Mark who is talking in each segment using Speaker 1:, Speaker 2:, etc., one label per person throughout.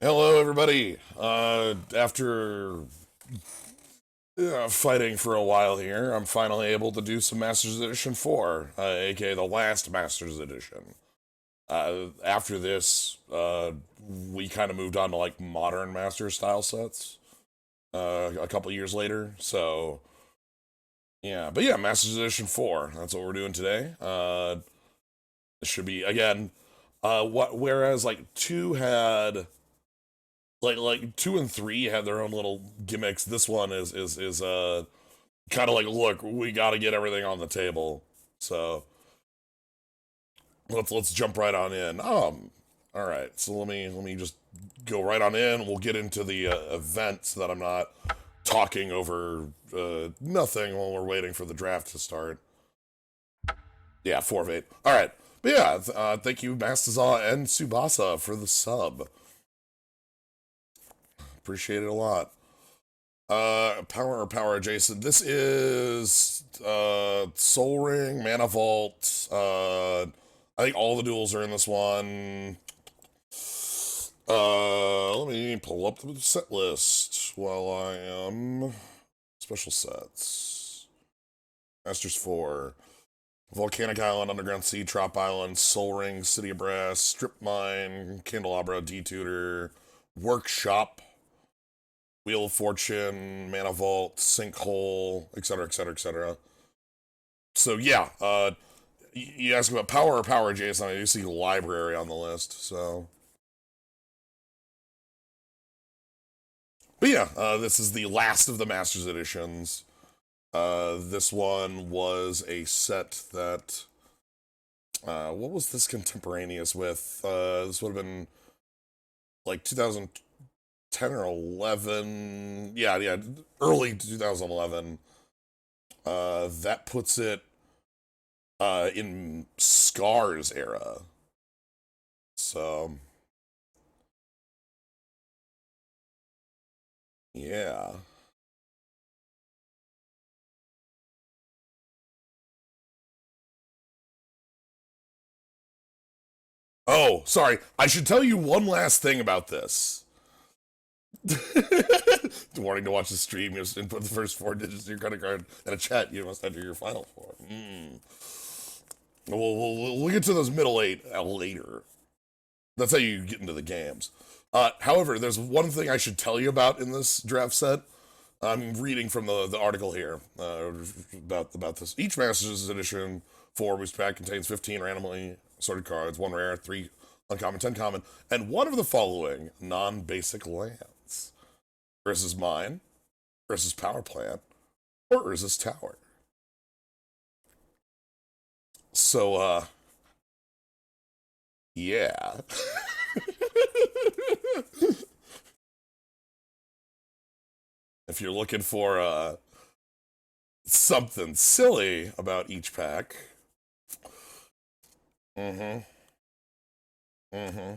Speaker 1: Hello, everybody. After fighting for a while here, I'm finally able to do some Masters Edition 4, aka the last Masters Edition. After this, we kind of moved on to like modern Master style sets a couple years later. So, yeah. But yeah, Masters Edition 4, that's what we're doing today. It should be, again, whereas like 2 had. Like 2 and 3 had their own little gimmicks. This one is kind of like, look, we got to get everything on the table. So let's jump right on in. All right. So let me just go right on in. We'll get into the event so that I'm not talking over nothing while we're waiting for the draft to start. Yeah, 4 of 8. All right. But yeah, thank you, Mastazaw and Subasa, for the sub. Appreciate it a lot. Power or power adjacent. This is Soul Ring, Mana Vault. I think all the duels are in this one. Let me pull up the set list while I am special sets. Masters 4. Volcanic Island, Underground Sea, Trop Island, Soul Ring, City of Brass, Strip Mine, Candelabra, D-Tutor, Workshop, Wheel of Fortune, Mana Vault, Sinkhole, etc., etc., etc. So yeah, you ask about power or power, Jason. I do see library on the list. So, but yeah, this is the last of the Masters editions. This one was a set that. What was this contemporaneous with? This would have been like 2010 or 11. Yeah, yeah, early 2011. That puts it in Scar's era. So, yeah. Oh, sorry. I should tell you one last thing about this. Wanting to watch the stream, you must input the first 4 digits of your credit card and a chat. You must enter your final four. We'll get to those middle 8 later. That's how you get into the games. However, there's one thing I should tell you about in this draft set. I'm reading from the article here about this. Each Masters Edition 4 booster pack contains 15 randomly sorted cards, 1 rare, 3 uncommon, 10 common, and one of the following non-basic lands. Urza's Mine, Urza's Power Plant, or Urza's Tower. So, yeah. If you're looking for something silly about each pack, mm-hmm, mm-hmm.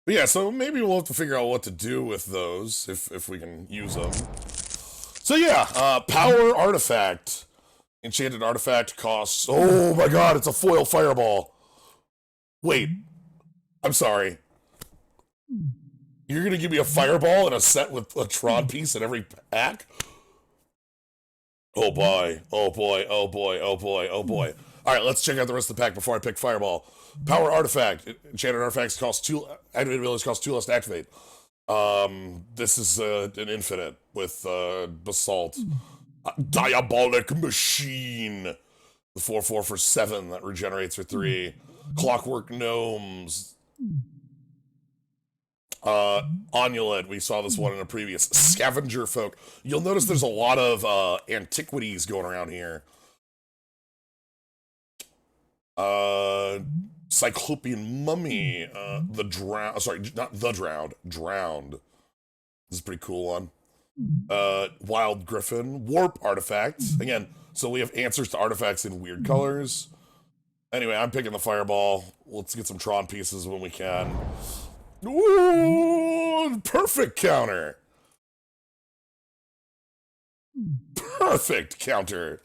Speaker 1: But yeah, so maybe we'll have to figure out what to do with those if we can use them. So yeah, power artifact. Enchanted artifact costs. Oh my god, it's a foil fireball. Wait, I'm sorry. You're gonna give me a fireball and a set with a Tron piece in every pack? Oh boy, oh boy, oh boy, oh boy, oh boy. Alright, let's check out the rest of the pack before I pick fireball. Power artifact. Enchanted artifacts cost 2. Activated abilities cost 2 less to activate. This is an infinite with basalt. Diabolic machine. The 4/4 for 7 that regenerates for 3. Clockwork gnomes. Onulet, we saw this one in a previous. Scavenger folk. You'll notice there's a lot of antiquities going around here. Cyclopean mummy. The drowned. Sorry, not the drowned. Drowned. This is a pretty cool one. Wild griffin. Warp artifact. Again, so we have answers to artifacts in weird colors. Anyway, I'm picking the fireball. Let's get some Tron pieces when we can. Ooh, perfect counter. Perfect counter.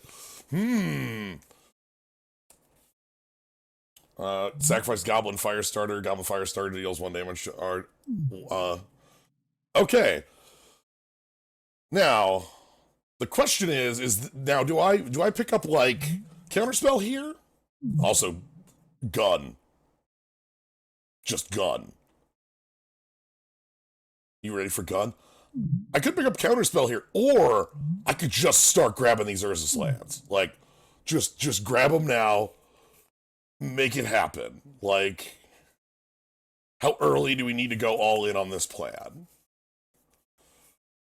Speaker 1: Sacrifice Goblin Firestarter. Goblin Firestarter deals 1 damage. Okay. Now, the question is now do I pick up like Counterspell here? Also, gun. Just gun. You ready for gun? I could pick up Counterspell here, or I could just start grabbing these Urza's lands. Like, just grab them now. Make it happen. Like, how early do we need to go all in on this plan?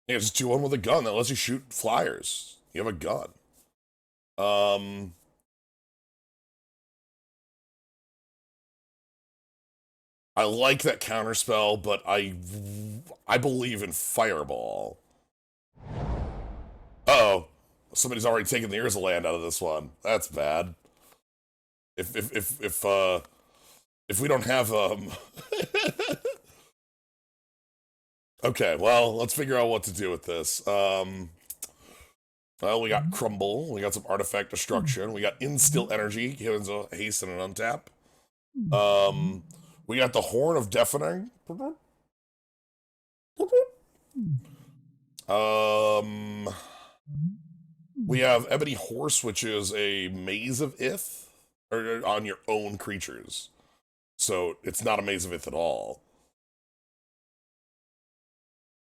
Speaker 1: Yeah, just 2-1 with a gun that lets you shoot flyers. You have a gun. I like that Counterspell, but I believe in Fireball. Uh-oh. Somebody's already taken the Urza land out of this one. That's bad. If we don't have Okay, well, let's figure out what to do with this. Well, we got Crumble, we got some Artifact Destruction, we got Instill Energy, gives a haste and an untap. We got the Horn of Deafening. We have Ebony Horse, which is a Maze of Ith, or on your own creatures. So it's not a Maze of Ith at all.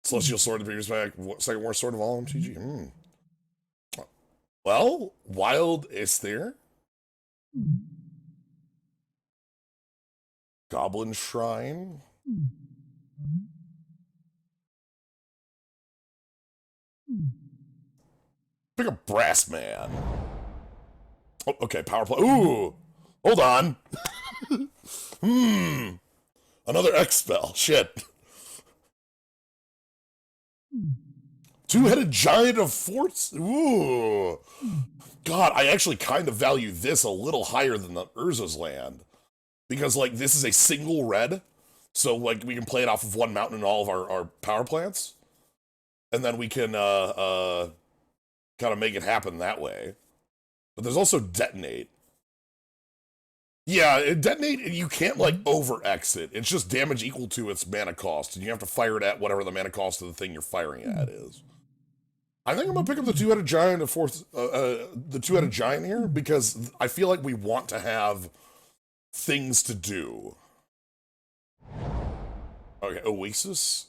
Speaker 1: Celestial Sword of the previous back, second worst sword of all MTG. Well, Wild Aether. Goblin Shrine. Pick a Brass Man. Oh, okay, power play. Ooh! Hold on. Another X spell. Shit. Two-headed Giant of Force. Ooh. God, I actually kind of value this a little higher than the Urza's land. Because, like, this is a single red. So, like, we can play it off of one mountain in all of our power plants. And then we can, kind of make it happen that way. But there's also Detonate. Yeah, Detonate, you can't, like, over-X it. It's just damage equal to its mana cost. And you have to fire it at whatever the mana cost of the thing you're firing at is. I think I'm gonna pick up the two-headed giant of the two-headed giant here, because I feel like we want to have things to do. Okay, Oasis.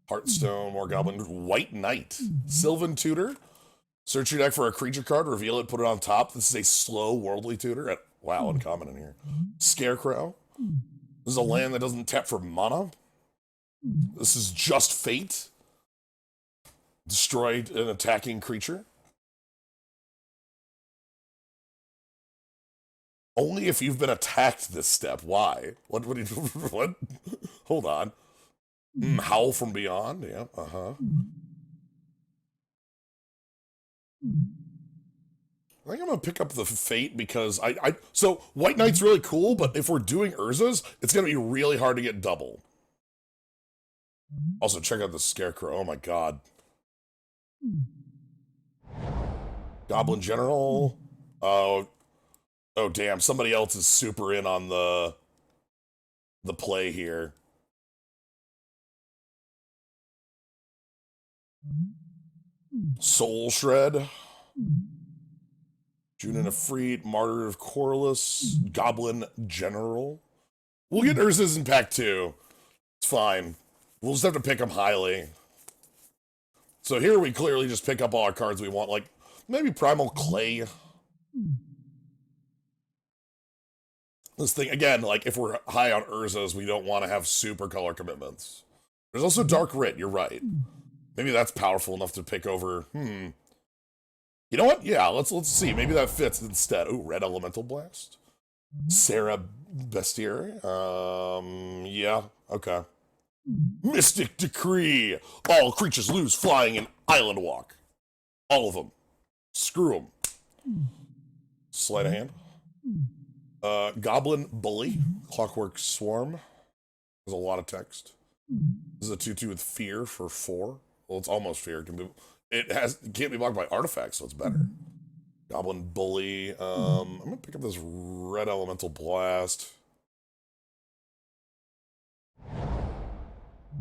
Speaker 1: Heartstone, more goblin. White Knight. Sylvan Tutor. Search your deck for a creature card, reveal it, put it on top. This is a slow worldly tutor. Wow, uncommon in here. Scarecrow. This is a land that doesn't tap for mana. This is just Fate. Destroy an attacking creature. Only if you've been attacked this step. Why? What? What? Hold on. Howl from Beyond. Yeah. I think I'm gonna pick up the Fate because so White Knight's really cool, but if we're doing Urza's, it's gonna be really hard to get double. Also, check out the Scarecrow. Oh my god. Goblin General. Oh damn, somebody else is super in on the play here. Soul Shred. Junin Efreet, Martyr of Corliss, Goblin General. We'll get Urza's in pack 2. It's fine. We'll just have to pick them highly. So here we clearly just pick up all our cards we want, like maybe Primal Clay. This thing, again, like if we're high on Urza's, we don't want to have super color commitments. There's also Dark Writ, you're right. Maybe that's powerful enough to pick over, You know what? Yeah, let's see. Maybe that fits instead. Ooh, Red Elemental Blast. Sarah Bestiary. Yeah, okay. Mystic Decree. All creatures lose flying in Island Walk. All of them. Screw them. Sleight of hand. Goblin Bully. Clockwork Swarm. There's a lot of text. This is a 2/2 with Fear for 4. Well, it's almost Fear. It can't be blocked by artifacts, so it's better. Goblin Bully. I'm gonna pick up this red elemental blast.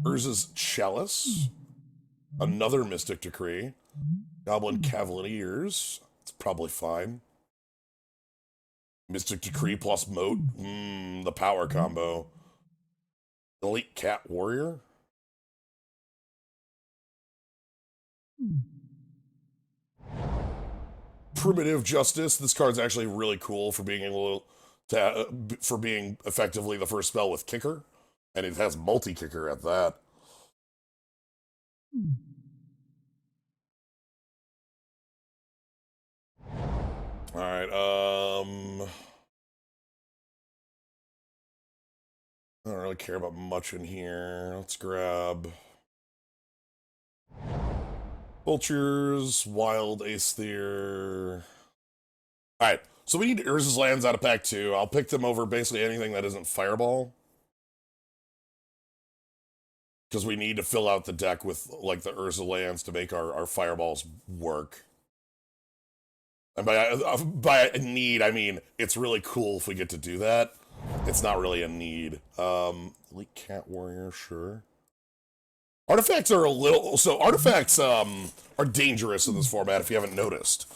Speaker 1: Urza's Chalice. Another Mystic Decree. Goblin Cavaliers. It's probably fine. Mystic Decree plus Moat. The power combo. Elite Cat Warrior. Primitive Justice. This card's actually really cool for being able to for being effectively the first spell with Kicker, and it has multi-kicker at that. All right. I don't really care about much in here. Let's grab Vultures, Wild Aether. Alright, so we need Urza's Lands out of pack 2. I'll pick them over basically anything that isn't Fireball. Because we need to fill out the deck with, like, the Urza Lands to make our Fireballs work. And by a need, I mean, it's really cool if we get to do that. It's not really a need. Elite Cat Warrior, sure. Artifacts are a little... So, artifacts are dangerous in this format, if you haven't noticed.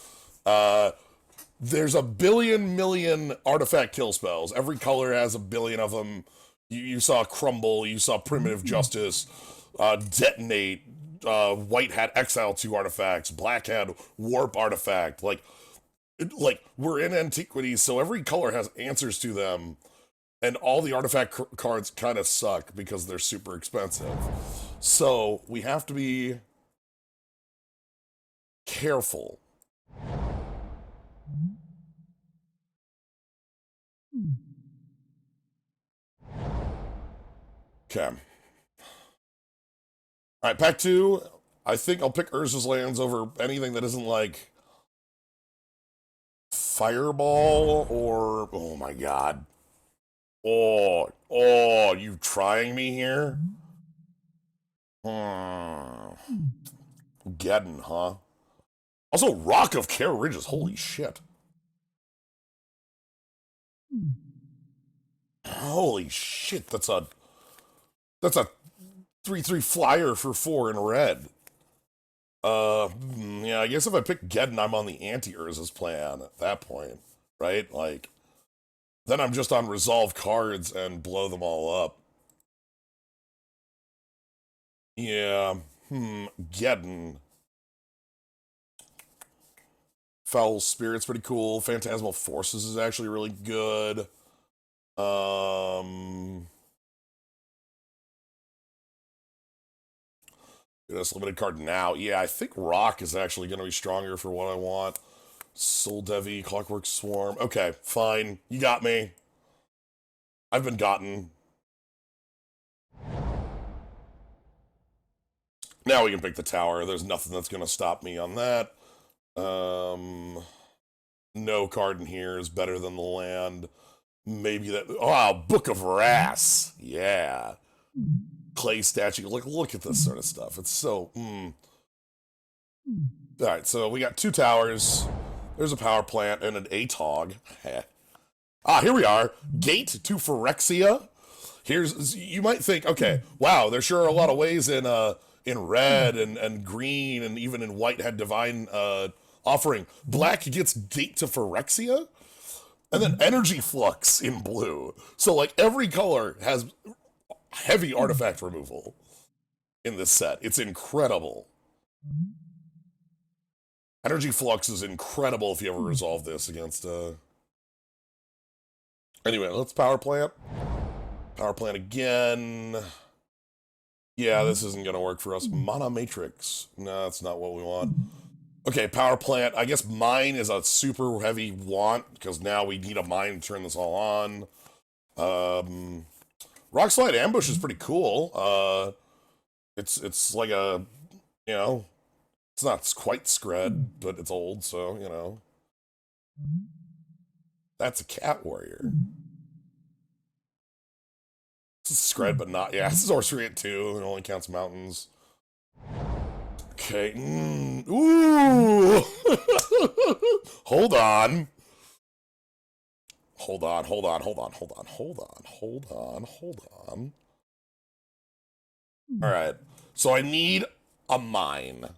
Speaker 1: There's a million artifact kill spells. Every color has a billion of them. You saw Crumble, you saw Primitive Justice, Detonate, White Hat Exile 2 artifacts, Black Hat Warp artifact. Like, we're in Antiquities, so every color has answers to them. And all the artifact cards kind of suck because they're super expensive. So, we have to be careful. Okay. Alright, pack 2. I think I'll pick Urza's Lands over anything that isn't like Fireball or... Oh my god. Oh, you trying me here? Geddon, huh? Also, Rock of Care Ridges, holy shit. Holy shit, that's a 3/3 flyer for 4 in red. Yeah, I guess if I pick Geddon, I'm on the anti-Urza's plan at that point, right? Like, then I'm just on resolve cards and blow them all up. Yeah, Geddon. Foul Spirit's pretty cool. Phantasmal Forces is actually really good. This limited card now. Yeah, I think Rock is actually going to be stronger for what I want. Soul Devi, Clockwork Swarm. Okay, fine. You got me. I've been gotten. Now we can pick the tower. There's nothing that's going to stop me on that. No card in here is better than the land. Maybe that... Oh, Book of Wrath. Yeah. Clay statue. Look at this sort of stuff. It's so... Alright, so we got 2 towers. There's a power plant and an ATOG. Here we are. Gate to Phyrexia. You might think, okay, wow, there sure are a lot of ways in red and green and even in white had divine offering. Black gets Gate to Phyrexia, and then Energy Flux in blue. So, like, every color has heavy artifact removal in this set. It's incredible. Energy Flux is incredible if you ever resolve this against... Anyway, let's power plant. Power plant again. Yeah, this isn't going to work for us. Mana Matrix. No, that's not what we want. Okay, power plant. I guess mine is a super heavy want, because now we need a mine to turn this all on. Rockslide Ambush is pretty cool. It's like a, you know, it's not quite Scred, but it's old, so, you know. That's a Cat Warrior. This is Scred, but not, yeah, this is Sorcery at 2, it only counts mountains. Okay, ooh! Hold on. Hold on, hold on, hold on, hold on, hold on, hold on, hold on. Alright. So I need a mine.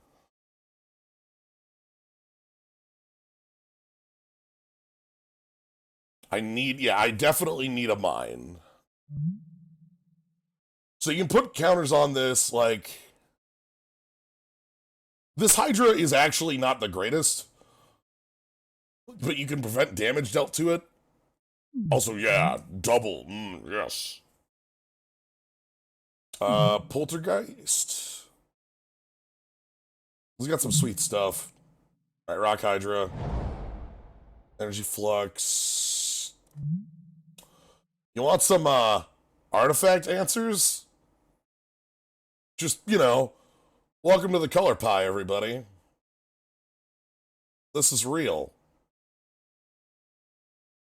Speaker 1: I definitely need a mine. So you can put counters on this, like... This Hydra is actually not the greatest, but you can prevent damage dealt to it. Also, yeah, double, yes. Poltergeist. He's got some sweet stuff. Alright, Rock Hydra. Energy Flux. You want some, artifact answers? Just, welcome to the color pie, everybody. This is real.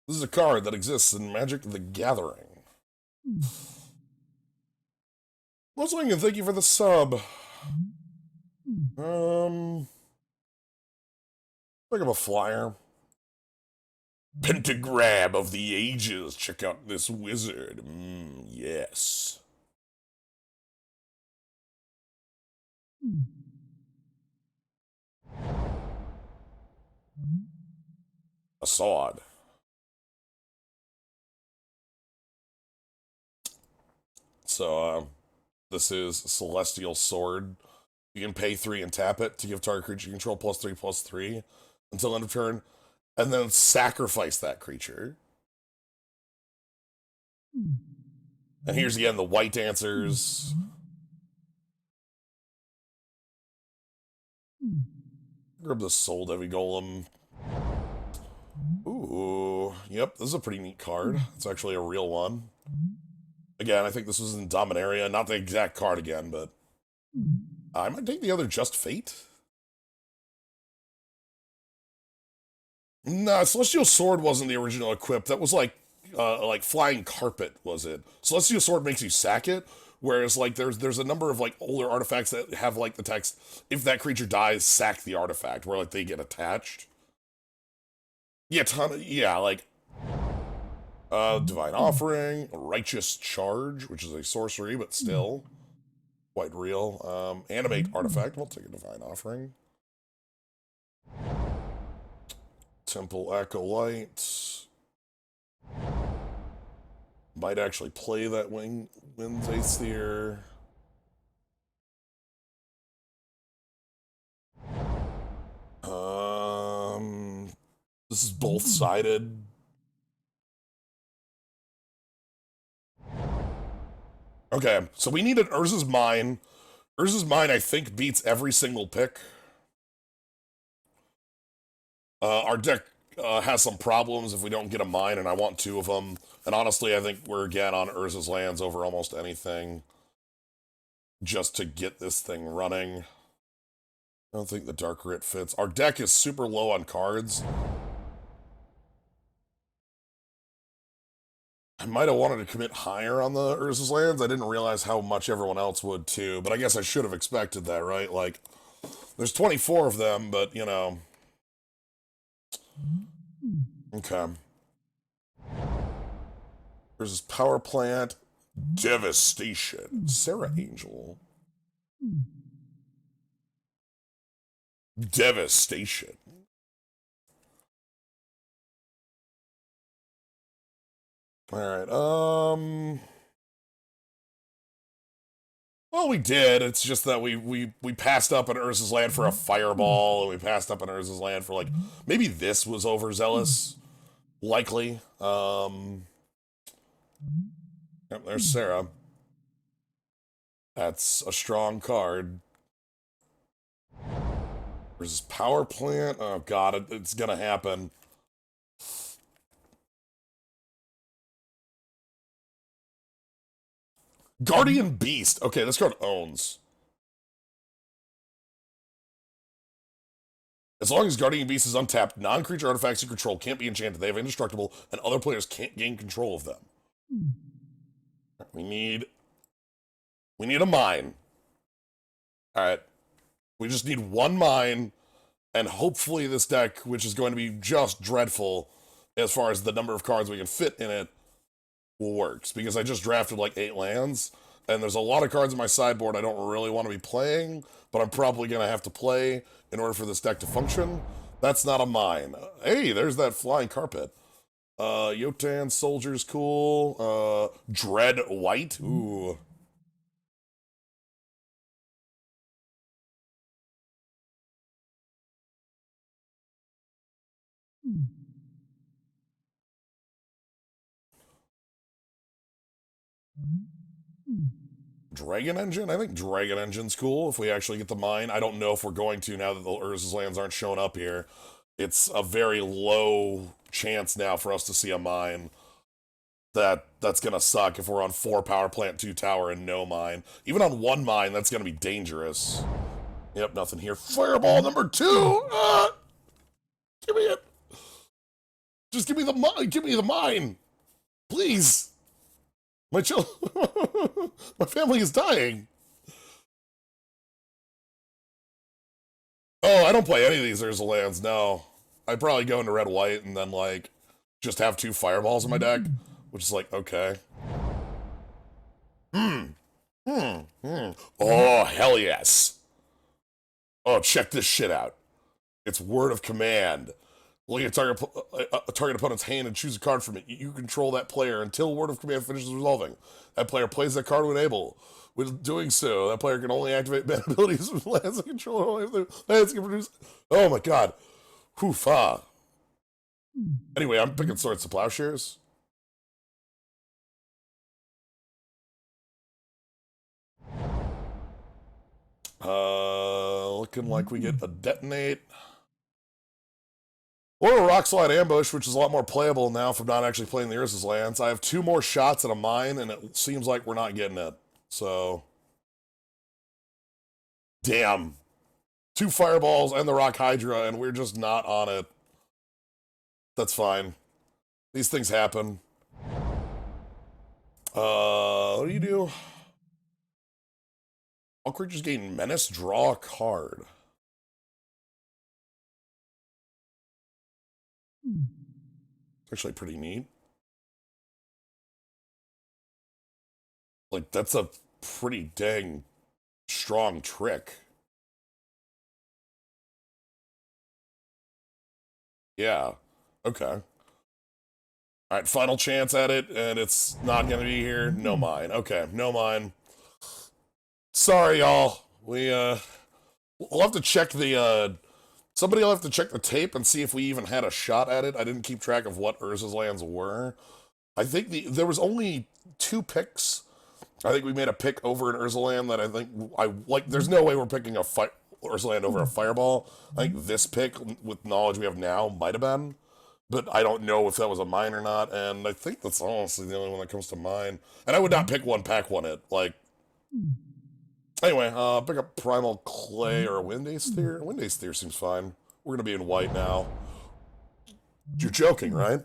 Speaker 1: This is a card that exists in Magic the Gathering. Loswing, and thank you for the sub. Think of a flyer. Pentagram of the Ages. Check out this wizard. Yes. A sword. So, this is Celestial Sword. You can pay 3 and tap it to give target creature you control +3/+3 until end of turn, and then sacrifice that creature. And here's again the white answers. Grab the Soul Heavy Golem. Ooh, yep, this is a pretty neat card. It's actually a real one. Again, I think this was in Dominaria, not the exact card again, but I might take the other Just Fate. Nah, Celestial Sword wasn't the original equip. That was like Flying Carpet, was it? Celestial Sword makes you sack it, whereas like there's a number of like older artifacts that have like the text, if that creature dies, sack the artifact, where like they get attached. Yeah, Divine Offering, Righteous Charge, which is a sorcery, but still quite real. Animate Artifact, we'll take a Divine Offering. Temple Acolyte. Might actually play that Wind's Aether. This is both-sided. Okay, so we need an Urza's Mine. Urza's Mine, I think, beats every single pick. Our deck has some problems if we don't get a mine, and I want 2 of them. And honestly, I think we're, again, on Urza's Lands over almost anything. Just to get this thing running. I don't think the Dark Writ fits. Our deck is super low on cards. I might have wanted to commit higher on the Urza's Lands. I didn't realize how much everyone else would, too. But I guess I should have expected that, right? Like, there's 24 of them, but, Okay. Urza's Power Plant. Devastation. Sarah Angel. Devastation. Alright, well, we did. It's just that we passed up an Urza's Land for a Fireball, and we passed up an Urza's Land for, like, maybe this was overzealous. Likely. Yep, there's Sarah. That's a strong card. Urza's Power Plant? Oh god, it's gonna happen. Guardian Beast. Okay, this card owns. As long as Guardian Beast is untapped, non-creature artifacts you control can't be enchanted. They have indestructible, and other players can't gain control of them. We need a mine. Alright. We just need 1 mine, And hopefully this deck, which is going to be just dreadful as far as the number of cards we can fit in it, works. Because I just drafted like 8 lands, and there's a lot of cards in my sideboard I don't really want to be playing, but I'm probably going to have to play in order for this deck to function. That's not a mine. Hey, there's that flying carpet. Yotan Soldier's cool. Dread White. Ooh. Dragon Engine? I think Dragon Engine's cool if we actually get the mine. I don't know if we're going to now that the Urza's lands aren't showing up here. It's a very low chance now for us to see a mine. That's gonna suck if we're on 4 power plant, 2 tower, and no mine. Even on 1 mine, that's gonna be dangerous. Yep, nothing here. Fireball number 2! Give me it! Just give me the mine! Give me the mine! Please! My my family is dying! Oh, I don't play any of these Urza lands, no. I'd probably go into red-white and then, like, just have 2 fireballs in my deck, which is like, okay. Oh, hell yes. Oh, check this shit out. It's Word of Command. Look at a target opponent's hand and choose a card from it. You control that player until Word of Command finishes resolving. That player plays that card when able. With doing so, that player can only activate bad abilities with lands and control only if their lands can produce. Oh my god. Hoofa. Anyway, I'm picking Swords to Plowshares. Looking like we get a Detonate. Or a Rock Slide Ambush, which is a lot more playable now from not actually playing the Urza's lands. I have 2 more shots at a mine, and it seems like we're not getting it. So... Damn. 2 Fireballs and the Rock Hydra, and we're just not on it. That's fine. These things happen. What do you do? All creatures gain Menace, draw a card. It's actually pretty neat. Like, that's a pretty dang strong trick. Yeah. Okay. Alright, final chance at it, and it's not gonna be here. No mine. Okay, no mine. Sorry, y'all. We'll have to check the, somebody will have to check the tape and see if we even had a shot at it. I didn't keep track of what Urza's lands were. I think there was only 2 picks. I think we made a pick over an Urza land that there's no way we're picking a Urza land over a Fireball. I think this pick, with knowledge we have now, might have been. But I don't know if that was a mine or not, and I think that's honestly the only one that comes to mind. And I would not pick one, pack one it. Like, anyway, pick up Primal Clay or a Wind Aether. Wind Aether seems fine. We're gonna be in white now. You're joking, right?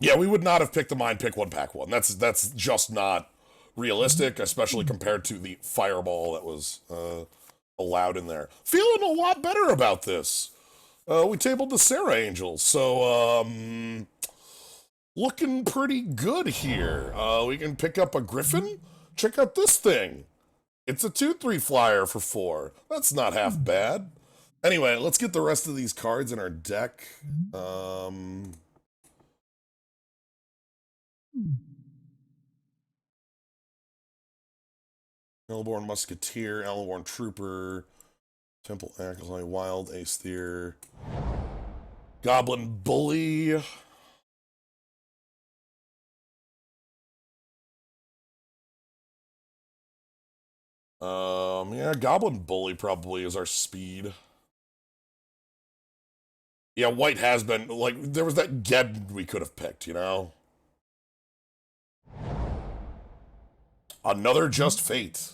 Speaker 1: Yeah, we would not have picked the mine, pick one, pack one. That's just not realistic, especially compared to the Fireball that was allowed in there. Feeling a lot better about this. We tabled the Sarah Angels, so looking pretty good here. We can pick up a Griffin. Check out this thing. It's a 2/3 flyer for 4. That's not half bad. Anyway, let's get the rest of these cards in our deck. Hellborn Musketeer, Hellborn Trooper, Temple Acolyte, Wild Aether, Goblin Bully. Yeah, Goblin Bully probably is our speed. Yeah, white has been, like, there was that Geb we could have picked, you know? Another Just Fate.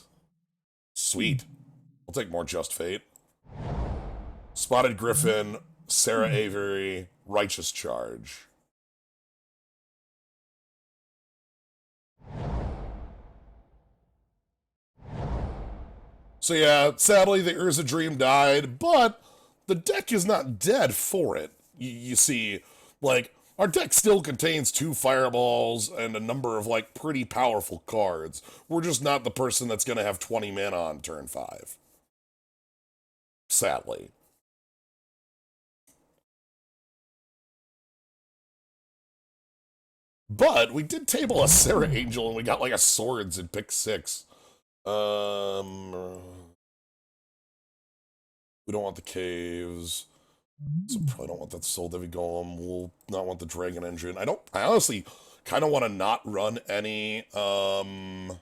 Speaker 1: Sweet. I'll take more Just Fate. Spotted Griffin, Sarah Avery, Righteous Charge. So yeah, sadly the Urza Dream died, but the deck is not dead for it. You see, like, our deck still contains 2 fireballs and a number of, like, pretty powerful cards. We're just not the person that's gonna have 20 mana on turn 5. Sadly. But we did table a Sarah Angel and we got, like, a Swords in pick 6. We don't want the caves. So probably don't want that Soul Devi Golem. We'll not want the Dragon Engine. I honestly kind of want to not run any, So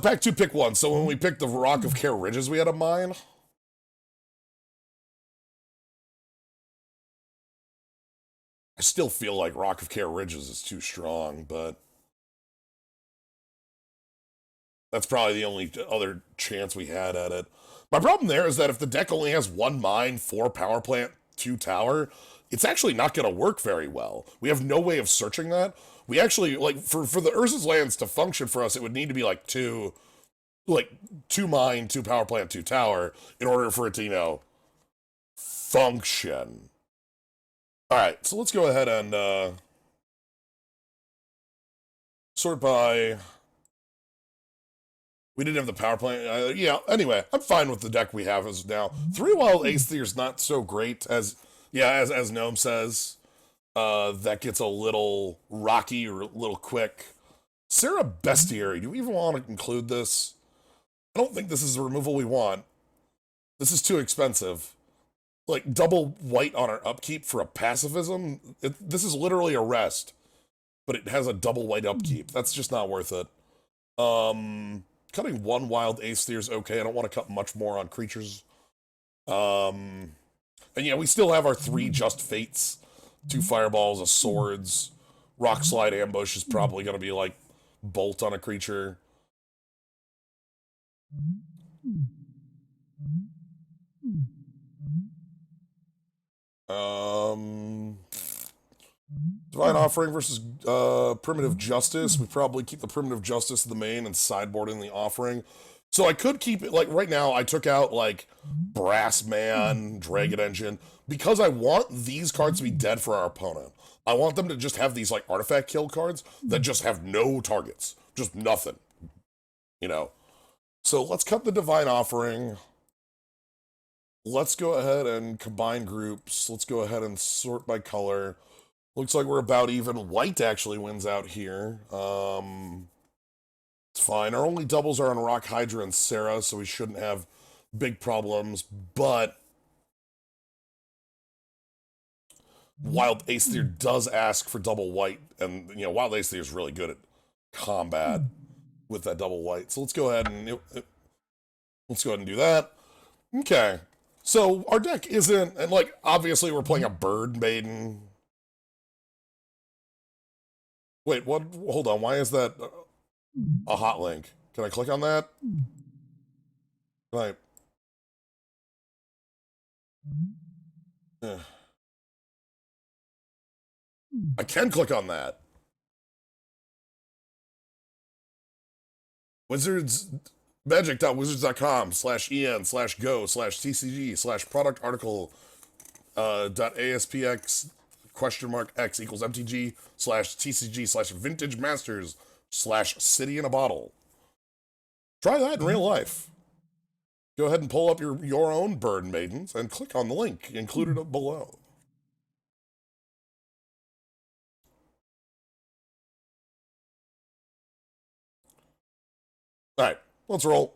Speaker 1: pack 2, pick 1. So when we picked the Rock of Care Ridges we had a mine. I still feel like Rock of Care Ridges is too strong, but that's probably the only other chance we had at it. My problem there is that if the deck only has 1 mine, 4 power plant, 2 tower, it's actually not going to work very well. We have no way of searching that. We actually, like, for the Urza's lands to function for us, it would need to be like 2 mine, 2 power plant, 2 tower in order for it to, function. Alright, so let's go ahead and sort by... We didn't have the power plant. Yeah, anyway, I'm fine with the deck we have as now. 3 Wild Aether is not so great as Gnome says. That gets a little rocky or a little quick. Sarah Bestiary, do we even want to include this? I don't think this is the removal we want. This is too expensive. Like, double white on our upkeep for a pacifism? This is literally a rest. But it has a double white upkeep. That's just not worth it. Cutting 1 Wild Aether is okay. I don't want to cut much more on creatures. And yeah, we still have our 3 Just Fates. 2 Fireballs, a Swords. Rock Slide Ambush is probably going to be, like, Bolt on a creature. Divine Offering versus Primitive Justice. We probably keep the Primitive Justice in the main and sideboard in the Offering. So I could keep it, like, right now I took out, like, Brass Man, Dragon Engine, because I want these cards to be dead for our opponent. I want them to just have these, like, artifact kill cards that just have no targets. Just nothing. So let's cut the Divine Offering. Let's go ahead and combine groups. Let's go ahead and sort by color. Looks like we're about even. White actually wins out here. It's fine. Our only doubles are on Rock Hydra and Sarah, so we shouldn't have big problems, but Wild Aether does ask for double white, and, Wild Aether is really good at combat with that double white. So let's go ahead and do that. Okay. So our deck isn't, and, like, obviously we're playing a Bird Maiden. Wait, what? Hold on. Why is that a hot link? Can I click on that? Can I? I can click on that. Magic.wizards.com/en/go/tcg/product article .aspx $x equals mtg/tcg/vintage masters/city in a bottle. Try that in real life. Go ahead and pull up your own Bird Maidens and click on the link included below. All right, let's roll.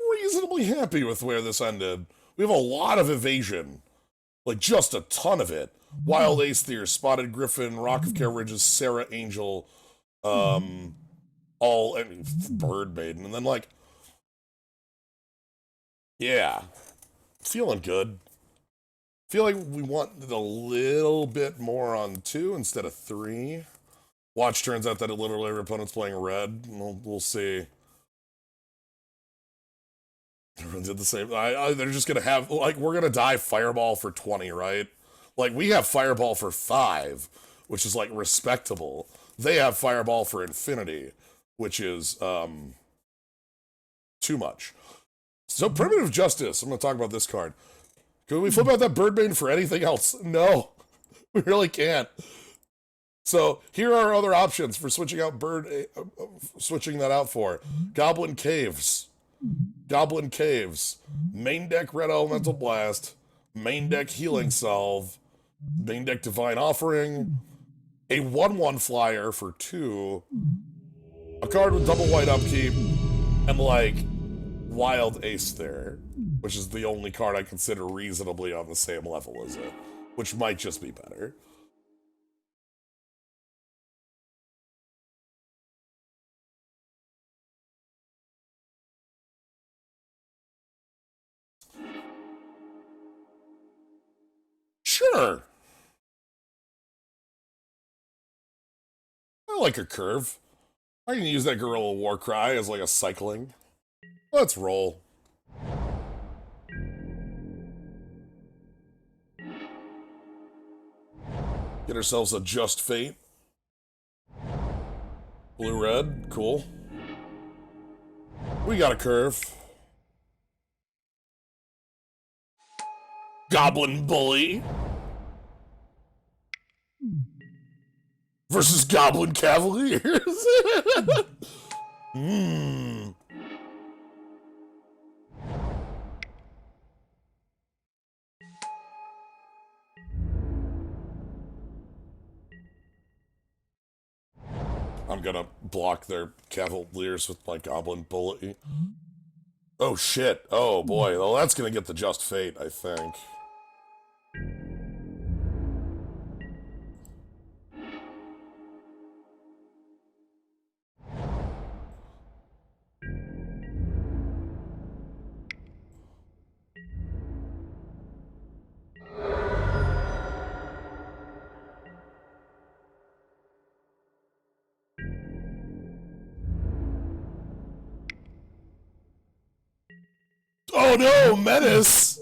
Speaker 1: Reasonably happy with where this ended. We have a lot of evasion. Like, just a ton of it. Wild Aether, Spotted Griffin, Rock of Care Ridges, Sarah Angel, Bird Maiden, and then, like, yeah, feeling good. Feel like we want a little bit more on 2 instead of 3. Watch turns out that literally our opponent's playing red. We'll see. Everyone did the same. They're just gonna have, like, we're gonna die Fireball for 20, right? Like, we have Fireball for 5, which is, like, respectable. They have Fireball for infinity, which is, too much. So, Primitive Justice. I'm gonna talk about this card. Could we flip out that Birdbane for anything else? No. We really can't. So, here are other options for switching out switching that out for. Goblin Caves. Goblin Caves. Main deck Red Elemental Blast. Main deck Healing Salve. Main deck Divine Offering. A 1/1 flyer for 2. A card with double white upkeep. And, like, Wild Ace there. Which is the only card I consider reasonably on the same level as it. Which might just be better. Sure. I like a curve. I can use that Guerrilla Warcry as like a cycling. Let's roll. Get ourselves a Just Fate. Blue-red, cool. We got a curve. Goblin Bully. Versus Goblin Cavaliers. I'm gonna block their Cavaliers with my Goblin Bully. Oh shit. Oh boy. Well, that's gonna get the Just Fate, I think. Oh no, Menace!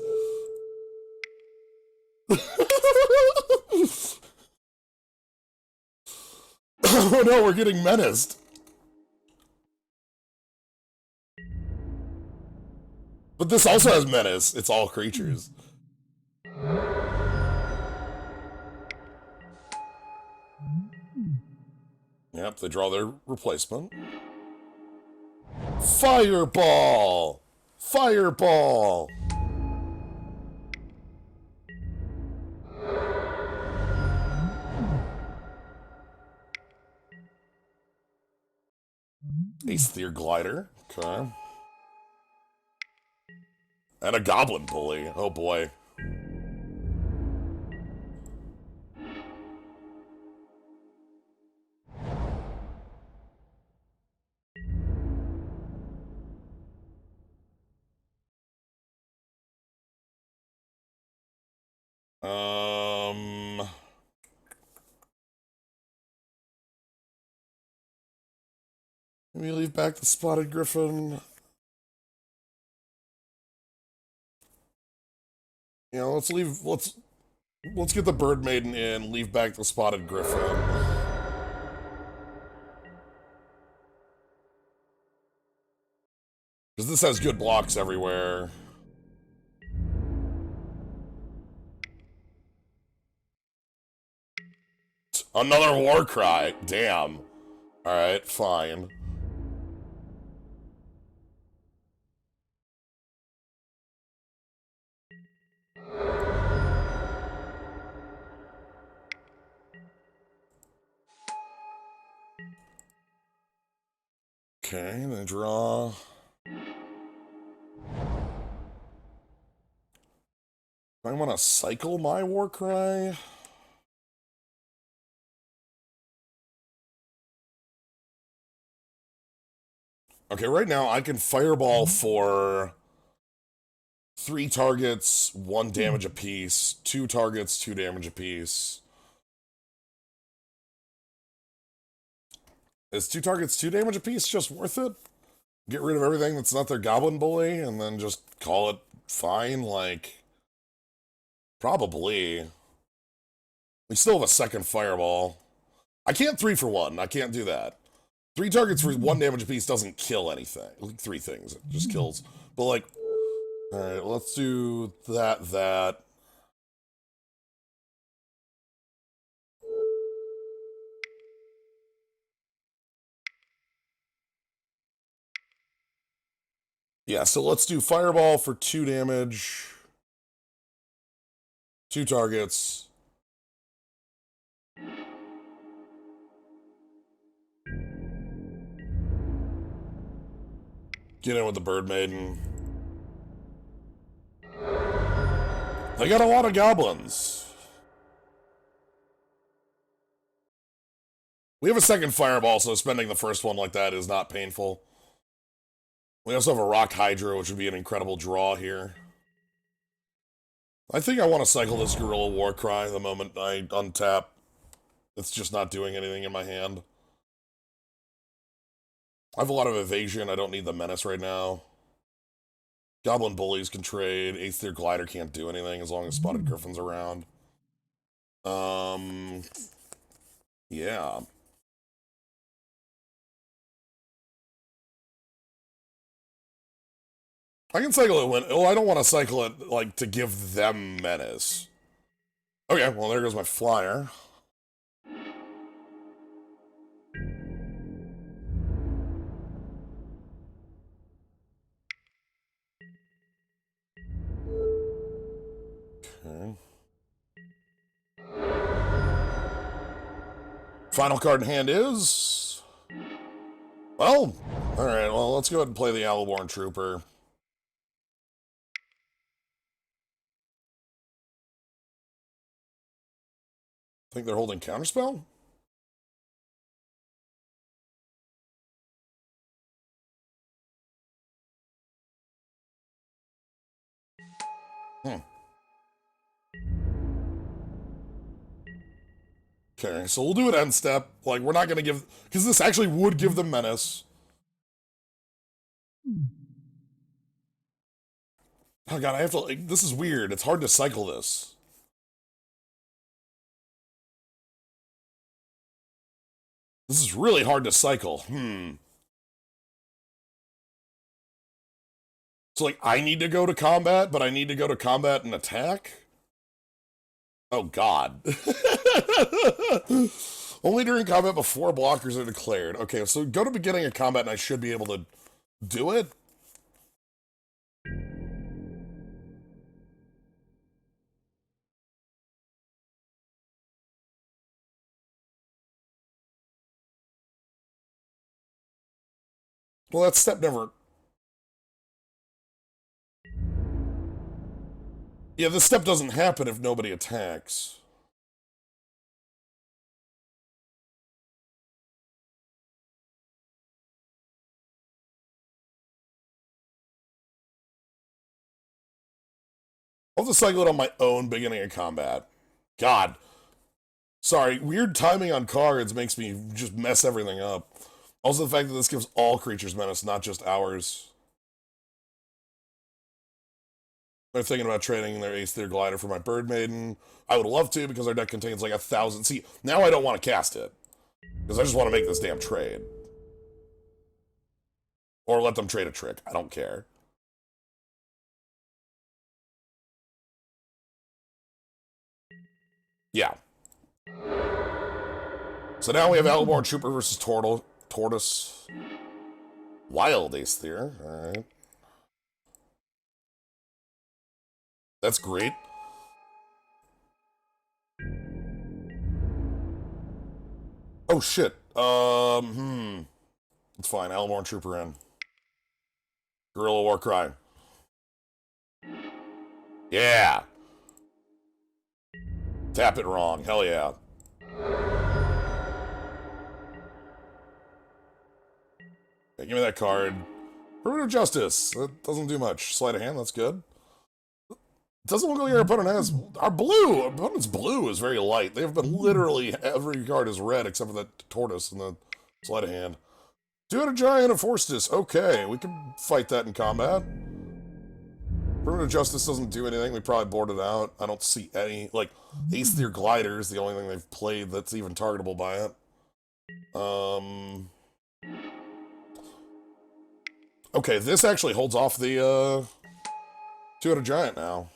Speaker 1: Oh no, we're getting menaced. But this also has menace. It's all creatures. Yep, they draw their replacement. Fireball! Fireball! Aether Glider. Okay. And a Goblin Bully. Oh boy. Maybe leave back the Spotted Griffin. You know, let's get the Bird Maiden in, leave back the Spotted Griffin. Because this has good blocks everywhere. Another Warcry. Damn. Alright, fine. Okay, then draw. I want to cycle my Warcry. Okay, right now I can Fireball for 3 targets, 1 damage apiece, 2 targets, 2 damage apiece. Is 2 targets, 2 damage apiece just worth it? Get rid of everything that's not their goblin bully, and then just call it fine? Like, probably. We still have a second fireball. I can't 3 for 1. I can't do that. 3 targets for 1 damage apiece doesn't kill anything. Like 3 things. It just kills. But like, alright, let's do that. Yeah, so let's do fireball for 2 damage. 2 targets. Get in with the Bird Maiden. They got a lot of goblins. We have a second fireball, so spending the first one like that is not painful. We also have a Rock Hydra, which would be an incredible draw here. I think I want to cycle this Guerrilla Warcry the moment I untap. It's just not doing anything in my hand. I have a lot of evasion. I don't need the Menace right now. Goblin Bullies can trade. Aether Glider can't do anything as long as Spotted Griffin's around. Yeah. I can cycle it when... Oh, I don't want to cycle it, like, to give them Menace. Okay, well, there goes my flyer. Okay. Final card in hand is... Well, alright, well, let's go ahead and play the Owlborn Trooper. I think they're holding Counterspell? Okay, so we'll do it end step. Like, we're not gonna give... Because this actually would give them Menace. Oh god, I have to... Like, this is weird. It's hard to cycle this. This is really hard to cycle. So, like, I need to go to combat, but I need to go to combat and attack? Oh, God. Only during combat before blockers are declared. Okay, so go to beginning of combat and I should be able to do it? Well, that step never... Yeah, this step doesn't happen if nobody attacks. I'll just cycle it on my own beginning of combat. God. Sorry, weird timing on cards makes me just mess everything up. Also, the fact that this gives all creatures Menace, not just ours. They're thinking about trading their Aether Glider for my Bird Maiden. I would love to, because our deck contains like 1,000... See, now I don't want to cast it. Because I just want to make this damn trade. Or let them trade a trick. I don't care. Yeah. So now we have Owlborn Trooper versus Tortoise. Wild Aether. Alright. That's great. Oh, shit. It's fine. Owlborn Trooper in. Guerrilla Warcry. Yeah. Tap it wrong. Hell yeah. Okay, give me that card. Perimeter Justice. That doesn't do much. Sleight of hand, that's good. It doesn't look like our opponent has... Our opponent's blue is very light. They've been literally... Every card is red except for that tortoise and the sleight of hand. Two-headed giant of Forstis. Okay, we can fight that in combat. Primitive Justice doesn't do anything. We probably board it out. I don't see any. Like, Aether Glider is the only thing they've played that's even targetable by it. Okay, this actually holds off the two-headed giant now.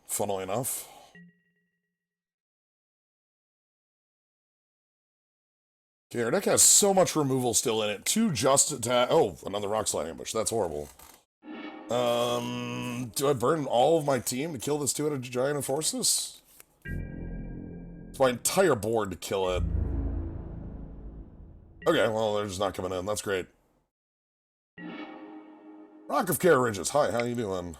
Speaker 1: Funnily enough. Okay, our deck has so much removal still in it. Two just attack. Oh, another rock slide ambush. That's horrible. Do I burn all of my team to kill this two-headed giant and force this? It's my entire board to kill it. Okay, well, they're just not coming in. That's great. Rock of Care Ridges. Hi, how you doing?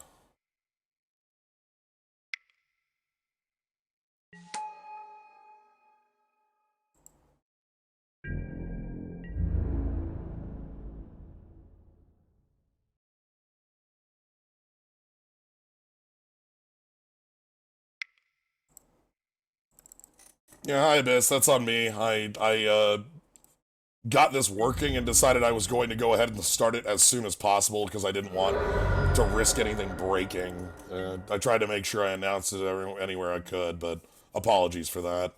Speaker 1: Yeah, hi, Abyss. That's on me. I got this working and decided I was going to go ahead and start it as soon as possible because I didn't want to risk anything breaking. I tried to make sure I announced it anywhere I could, but apologies for that.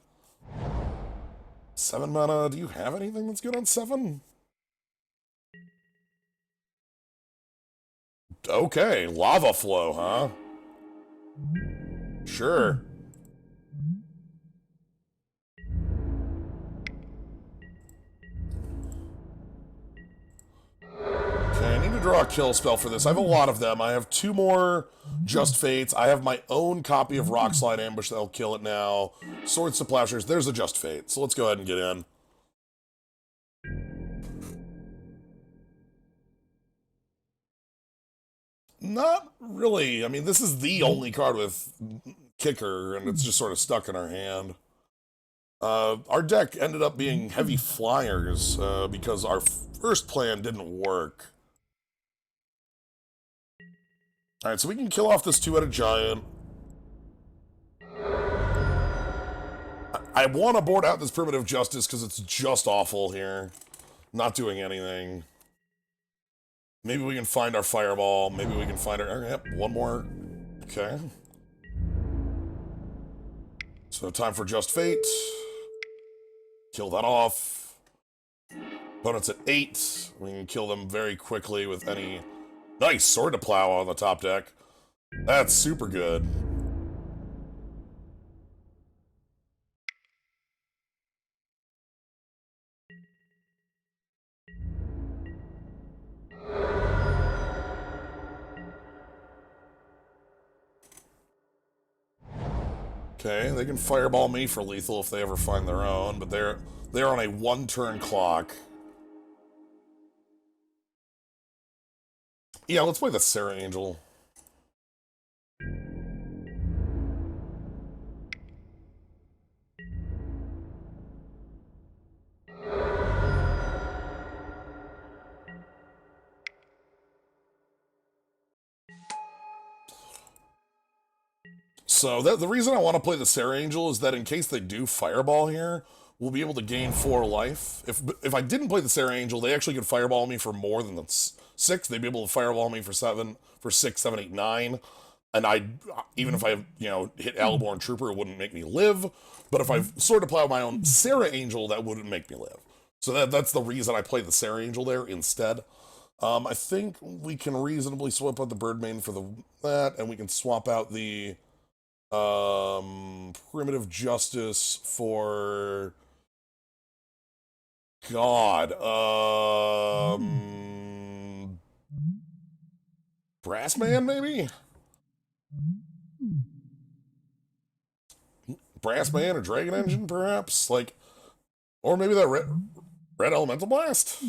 Speaker 1: 7 mana. Do you have anything that's good on 7? Okay, Lava Flow, huh? Sure. Okay, I need to draw a kill spell for this. I have a lot of them. I have 2 more Just Fates. I have my own copy of Rock Slide Ambush that'll kill it now. Swords to Plowshares. There's a Just Fate. So let's go ahead and get in. Not really. I mean, this is the only card with Kicker, and it's just sort of stuck in our hand. Our deck ended up being heavy flyers because our first plan didn't work. Alright, so we can kill off this two-headed giant. I want to board out this Primitive Justice because it's just awful here. Not doing anything. Maybe we can find our Fireball. Maybe we can find our... Yep, one more. Okay. So time for Just Fate. Kill that off. Opponent's at 8. We can kill them very quickly with any... Nice Sword to Plow on the top deck. That's super good. Okay, they can Fireball me for lethal if they ever find their own, but they're on a 1-turn clock. Yeah, let's play the Sarah Angel. So the reason I want to play the Sarah Angel is that in case they do Fireball here, we'll be able to gain 4 life. If I didn't play the Sarah Angel, they actually could Fireball me for more than the 6. They'd be able to Fireball me for 6, 7, 8, 9. And even if I, hit Aliborn Trooper, it wouldn't make me live. But if I Sword to Plow my own Sarah Angel, that wouldn't make me live. So that's the reason I play the Sarah Angel there instead. I think we can reasonably swap out the Birdmane for that, and we can swap out the Primitive Justice for... God, Brassman, maybe? Brassman or Dragon Engine, perhaps? Or maybe that red Elemental Blast?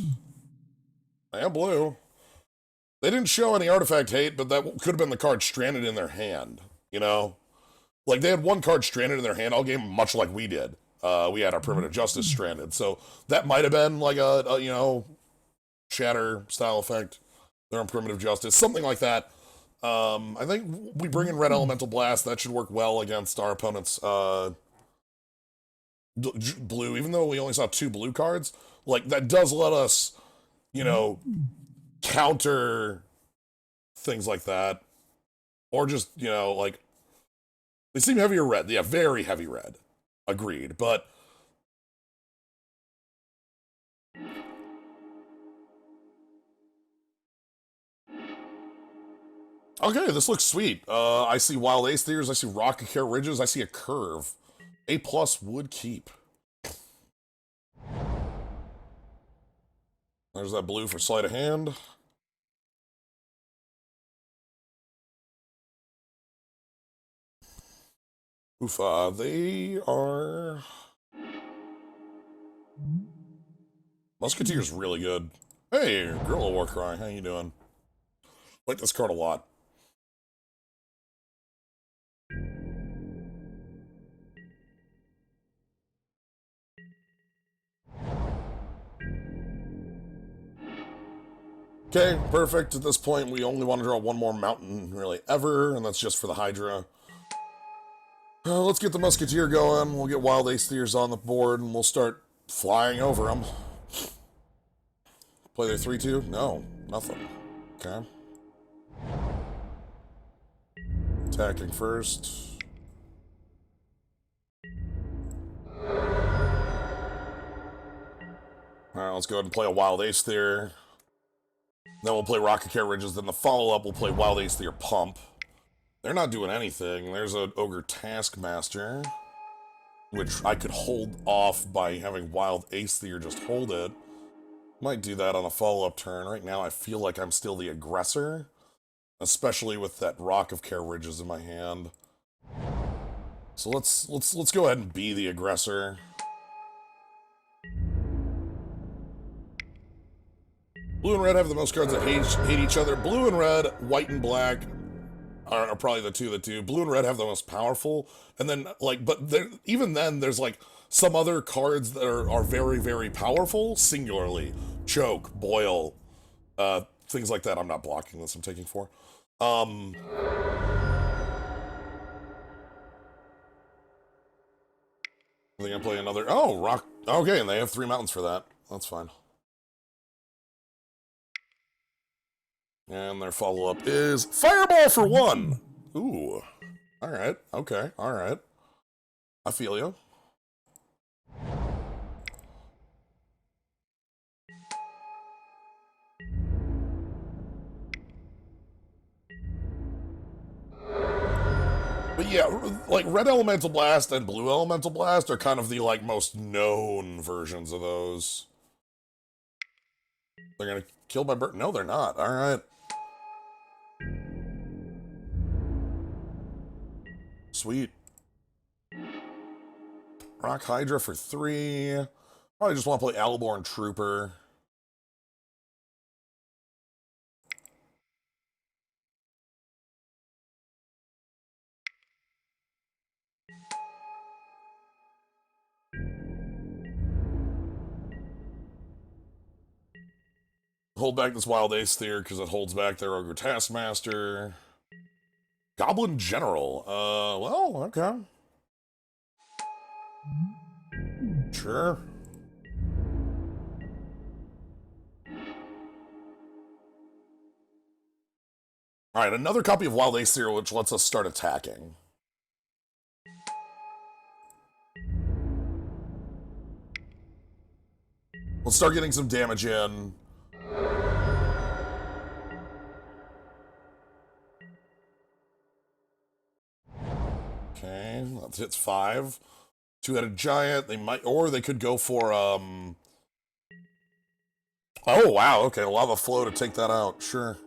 Speaker 1: Yeah, blue. They didn't show any artifact hate, but that could have been the card stranded in their hand, Like, they had 1 card stranded in their hand all game, much like we did. We had our Primitive Justice stranded, so that might have been like a Shatter style effect. They're on Primitive Justice, something like that. I think we bring in Red Elemental Blast. That should work well against our opponent's blue. Even though we only saw 2 blue cards, like that does let us, you know, counter things like that, or just like they seem heavier red. Yeah, very heavy red. Agreed, but. Okay, this looks sweet. I see Wild Ace Theaters, I see Rocket Care Ridges, I see a Curve. A+ would keep. There's that blue for sleight of hand. Oof, they are... Musketeer's really good. Hey, Gorilla Warcry, how you doing? Like this card a lot. Okay, perfect. At this point, we only want to draw 1 more mountain, really, ever, and that's just for the Hydra. Let's get the Musketeer going. We'll get Wild Ace Theaters on the board, and we'll start flying over them. Play their 3-2? No, nothing. Okay. Attacking first. Alright, let's go ahead and play a Wild Ace Theater. Then we'll play Rocket Care Ridges. Then the follow-up, we'll play Wild Ace Theater Pump. They're not doing anything. There's an Ogre Taskmaster, which I could hold off by having Wild Ace Theater just hold it. Might do that on a follow-up turn. Right now, I feel like I'm still the aggressor, especially with that Rock of Care Ridges in my hand. So let's go ahead and be the aggressor. Blue and red have the most cards that hate each other. Blue and red, white and black are probably the two that do. Blue and red have the most powerful, and then like, but even then, there's like some other cards that are very, very powerful singularly. Choke, boil, things like that. I'm not blocking this. I'm taking 4. Are they gonna play another? Oh, rock. Okay, and they have 3 mountains for that. That's fine. And their follow-up is Fireball for 1! Ooh. Alright, okay, alright. I feel you. But yeah, like Red Elemental Blast and Blue Elemental Blast are kind of the like most known versions of those. They're gonna kill my bird? No, they're not. Alright. Sweet. Rock Hydra for 3. Probably just want to play Aliborn Trooper. Hold back this Wild Ace Theater because it holds back their Ogre Taskmaster. Goblin General. Well, okay. Sure. Alright, another copy of Wild Ace Theater, which lets us start attacking. Let's start getting some damage in. Okay, that hits 5. 2-headed giant. They might, or they could go for oh wow, okay, lava flow to take that out. Sure.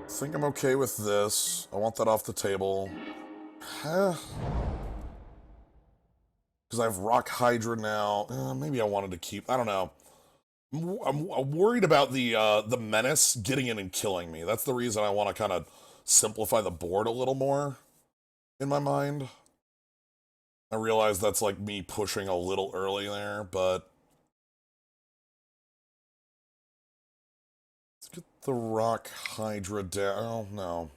Speaker 1: I think I'm okay with this. I want that off the table. Because I have Rock Hydra now. Maybe I wanted to keep... I don't know. I'm worried about the menace getting in and killing me. That's the reason I want to kind of simplify the board a little more in my mind. I realize that's like me pushing a little early there, but let's get the Rock Hydra down. Oh, no.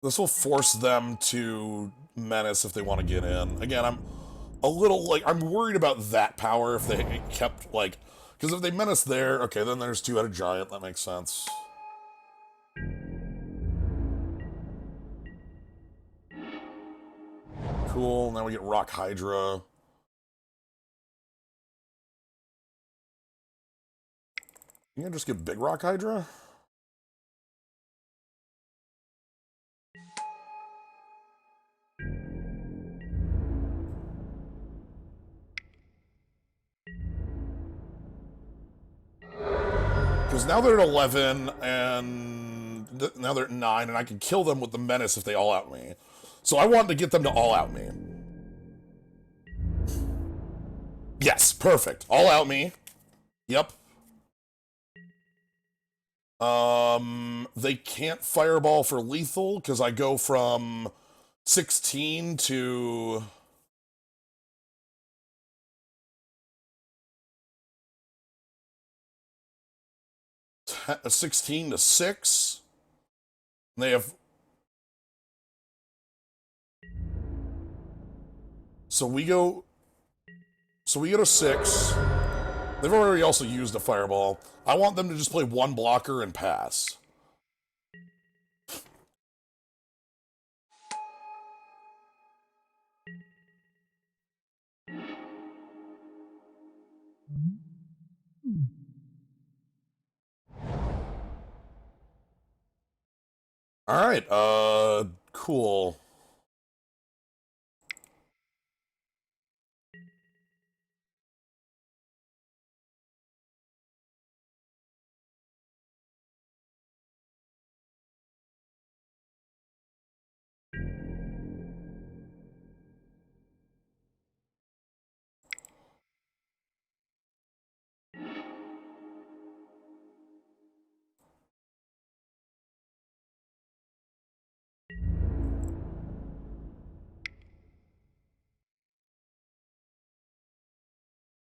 Speaker 1: This will force them to menace if they want to get in. Again, I'm a little, like, I'm worried about that power if they kept, like, because if they menace there, okay, then there's two-headed giant, that makes sense. Cool, now we get Rock Hydra. You can just get Big Rock Hydra? Because now they're at 11, and now they're at 9, and I can kill them with the menace if they all-out me. So I wanted to get them to all-out me. Yes, perfect. All-out me. Yep. They can't fireball for lethal, because I go from 16 to... 16 to 6. And they have... So we go to 6. They've already also used a fireball. I want them to just play one blocker and pass. Alright, cool.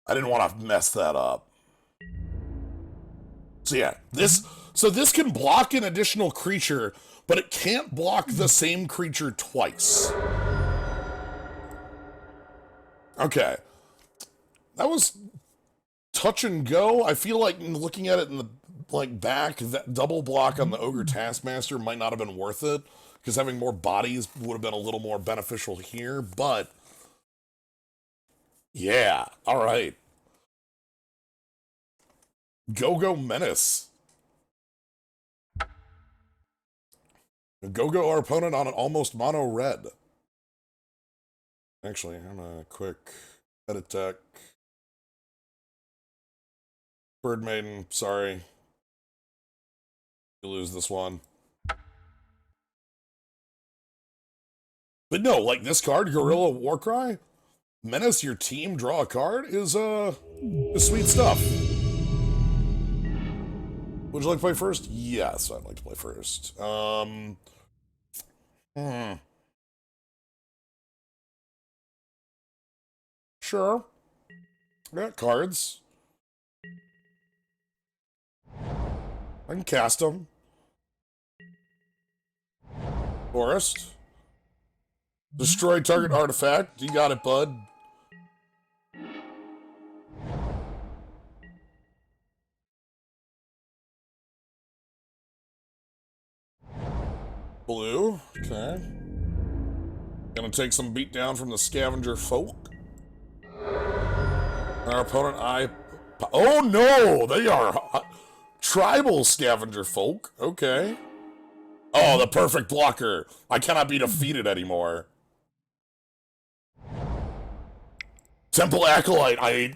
Speaker 1: I didn't want to mess that up. So yeah, this can block an additional creature, but it can't block the same creature twice. Okay. That was touch and go. I feel like looking at it in the back, that double block on the Ogre Taskmaster might not have been worth it, because having more bodies would have been a little more beneficial here, but yeah, alright. Go-Go Menace. Go-Go our opponent on an almost mono red. Actually, I'm a quick edit deck. Bird Maiden, sorry. You lose this one. But no, like this card, Gorilla Warcry, menace your team, draw a card, is sweet stuff. Would you like to play first? Yes, I'd like to play first. Sure. I got cards. I can cast them. Forest. Destroy target artifact. You got it, bud. Blue. Okay. Gonna take some beat down from the Scavenger Folk. Our opponent, oh no! They are tribal Scavenger Folk. Okay. Oh, the perfect blocker. I cannot be defeated anymore. Temple Acolyte,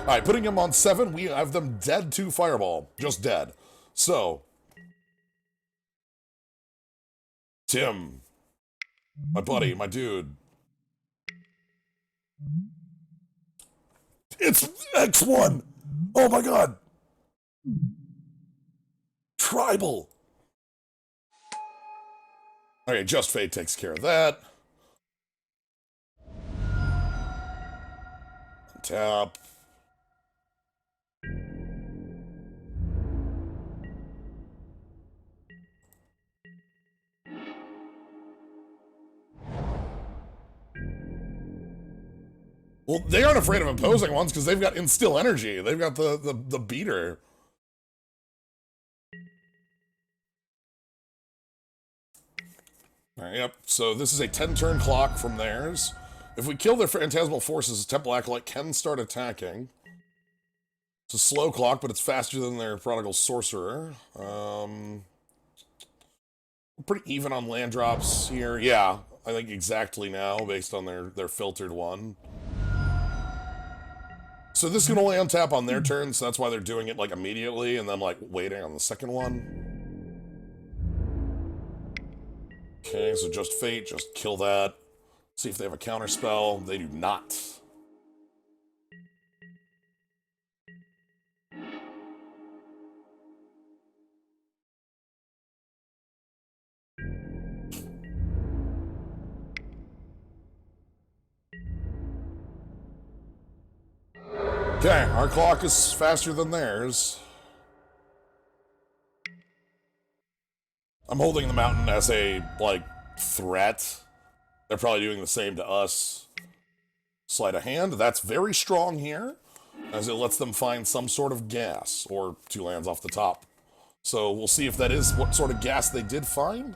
Speaker 1: Alright, putting him on 7, we have them dead to Fireball. Just dead. So, Tim, my buddy, my dude. It's X1! Oh my god! Tribal! Okay, Just Fate takes care of that. Tap. Well, they aren't afraid of imposing ones because they've got Instill Energy. They've got the beater. All right, yep, so this is a 10-turn clock from theirs. If we kill their Phantasmal Forces, Temple Acolyte can start attacking. It's a slow clock, but it's faster than their Prodigal Sorcerer. Pretty even on land drops here. Yeah, I think exactly now, based on their filtered one. So this can only untap on their turn, so that's why they're doing it, like, immediately, and then, like, waiting on the second one. Okay, so Just Fate, just kill that. See if they have a counterspell. They do not. Okay, our clock is faster than theirs. I'm holding the mountain as a, like, threat. They're probably doing the same to us. Sleight of hand, that's very strong here, as it lets them find some sort of gas, or 2 lands off the top. So we'll see if that is what sort of gas they did find.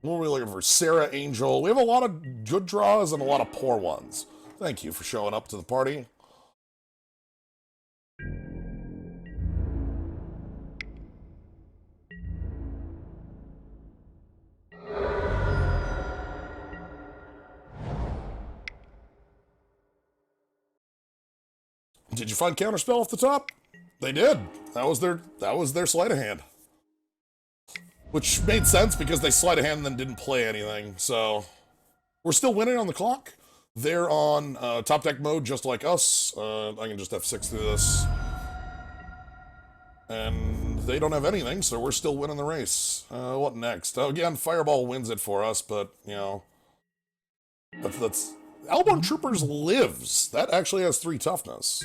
Speaker 1: What are we looking for? Sarah Angel. We have a lot of good draws and a lot of poor ones. Thank you for showing up to the party. Did you find Counterspell off the top? They did. That was their sleight of hand. Which made sense because they sleight of hand and then didn't play anything. So we're still winning on the clock. They're on top deck mode just like us. I can just F6 through this. And they don't have anything, so we're still winning the race. What next? Again, Fireball wins it for us, but, you know... That's... Alborn Troopers lives. That actually has 3 toughness.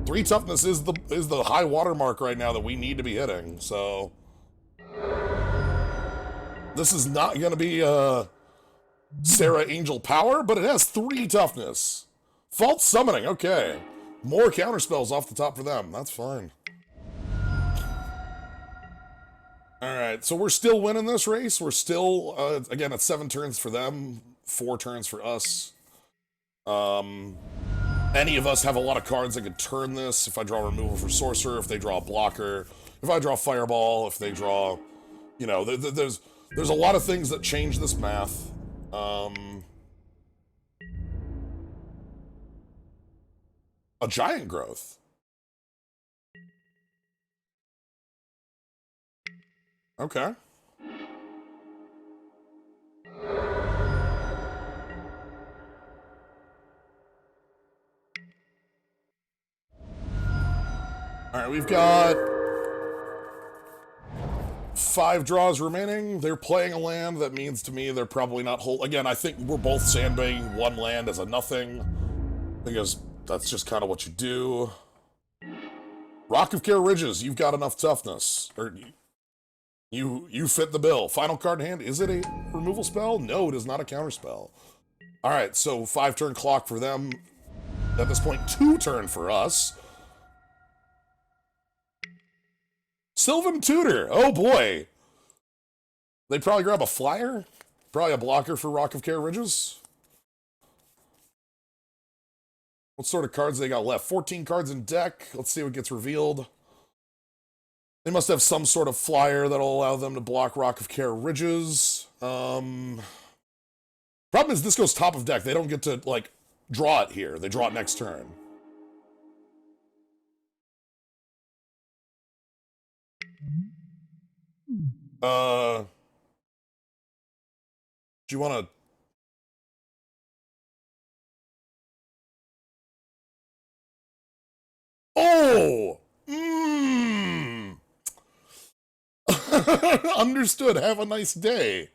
Speaker 1: 3 toughness is the high watermark right now that we need to be hitting, so... This is not going to be Sarah Angel Power, but it has 3 toughness. False Summoning, okay. More counterspells off the top for them. That's fine. Alright, so we're still winning this race. We're still, again, it's 7 turns for them, 4 turns for us. Any of us have a lot of cards that could turn this. If I draw removal for Sorcerer, if they draw a blocker, if I draw Fireball, if they draw... You know, there's a lot of things that change this math. A Giant Growth. Okay. Alright, we've got 5 draws remaining. They're playing a land. That means to me they're probably not Again, I think we're both sandbagging 1 land as a nothing, because that's just kind of what you do. Rock of Care Ridges, you've got enough toughness. Or you fit the bill. Final card in hand, is it a removal spell? No, it is not a counter spell. Alright, so 5-turn clock for them. At this point, 2-turn for us. Sylvan Tutor, oh boy. They probably grab a flyer. Probably a blocker for Rock of Care Ridges. What sort of cards they got left? 14 cards in deck. Let's see what gets revealed. They must have some sort of flyer that'll allow them to block Rock of Care Ridges. Problem is, this goes top of deck. They don't get to, like, draw it here. They draw it next turn. Do you want to... Oh! Mmm! Understood. Have a nice day.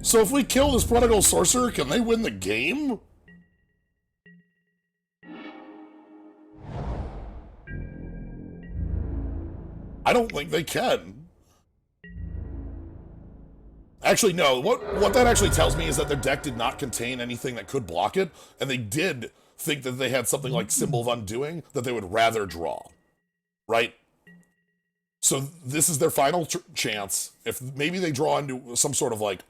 Speaker 1: So if we kill this Prodigal Sorcerer, can they win the game? I don't think they can. Actually, no. What that actually tells me is that their deck did not contain anything that could block it, and they did think that they had something like Symbol of Undoing that they would rather draw. Right? So this is their final chance. If maybe they draw into some sort of like,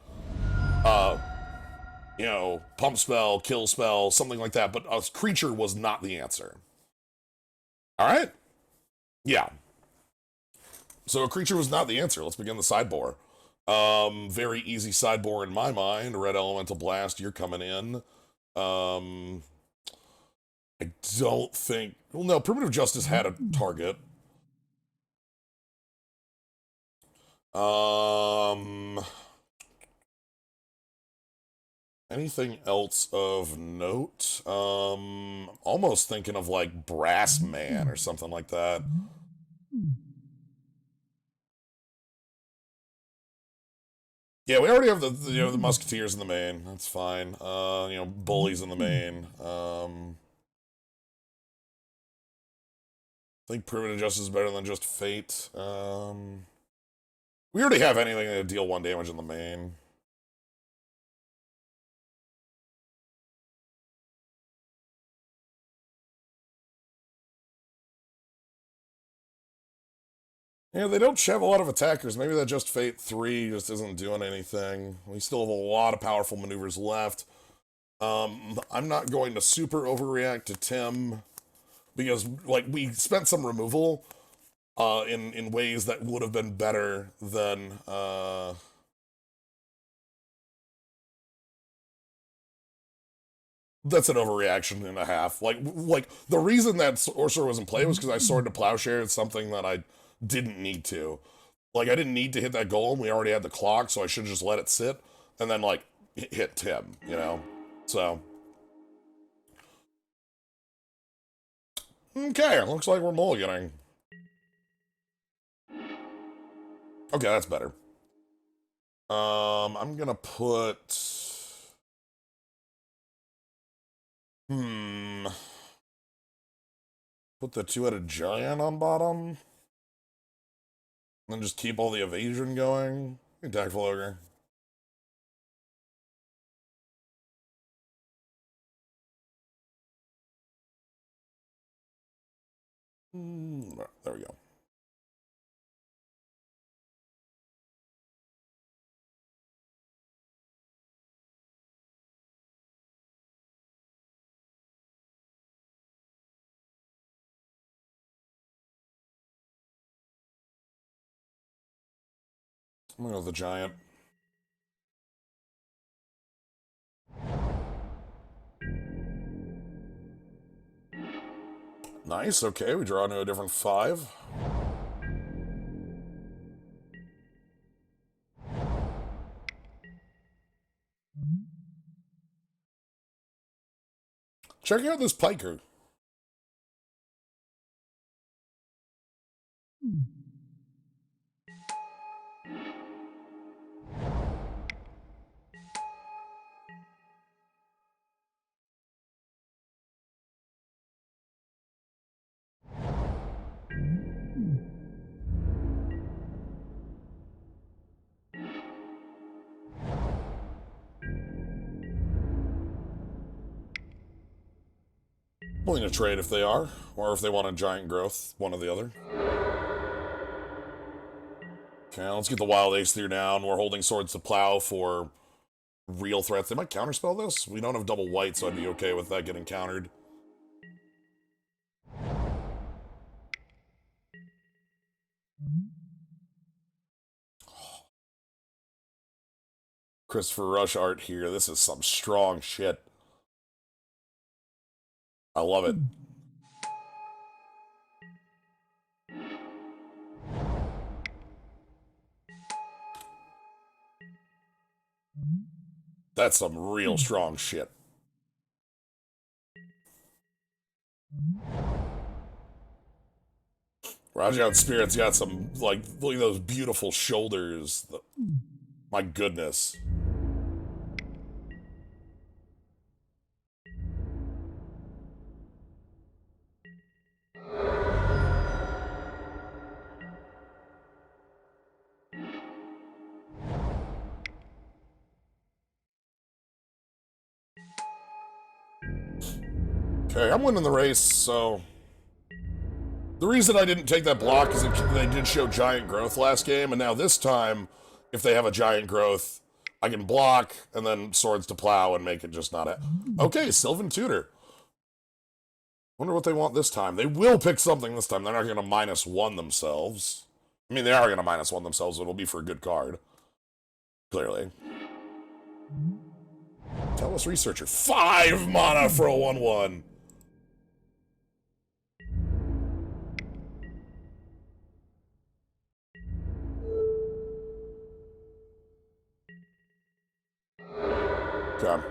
Speaker 1: you know, pump spell, kill spell, something like that, but a creature was not the answer. All right? Yeah. So a creature was not the answer. Let's begin the sideboard. Very easy sideboard in my mind. Red Elemental Blast, you're coming in. I don't think... Well, no, Primitive Justice had a target. Anything else of note? Almost thinking of, like, Brass Man or something like that. Yeah, we already have the Musketeers in the main. That's fine. Bullies in the main. I think Primitive Justice is better than just Fate. We already have anything that deal 1 damage in the main. Yeah, they don't have a lot of attackers. Maybe that Just Fate 3 just isn't doing anything. We still have a lot of powerful maneuvers left. I'm not going to super overreact to Tim, because, like, we spent some removal in ways that would have been better than... That's an overreaction and a half. Like the reason that Sorcerer was in play was because I Sword to Plowshare. It's something that I didn't need to. Like, I didn't need to hit that golem. We already had the clock, so I should just let it sit and then, like, hit Tim, you know? So. Okay, looks like we're mulliganing. Okay, that's better. I'm gonna put... Put the two-headed giant on bottom. And then just keep all the evasion going. Tactful Ogre. There we go. I'm gonna go with the giant. Nice, okay, we draw into a different 5. Check out this Piker. Willing to trade if they are, or if they want a giant growth, one or the other. Okay, let's get the Wild Ace through down. We're holding Swords to Plow for real threats. They might counterspell this. We don't have double white, so I'd be okay with that getting countered. Christopher Rush art here. This is some strong shit. I love it. That's some real strong shit. Rajat Spirit's got some, like, look at those beautiful shoulders. My goodness. Okay, I'm winning the race, so... The reason I didn't take that block is they did show giant growth last game, and now this time, if they have a giant growth, I can block, and then swords to plow and make it just not a... Okay, Sylvan Tutor. Wonder what they want this time. They will pick something this time. They're not going to -1 themselves. I mean, they are going to -1 themselves, but it'll be for a good card. Clearly. Tell us, Researcher. 5 mana for a 1/1. Okay.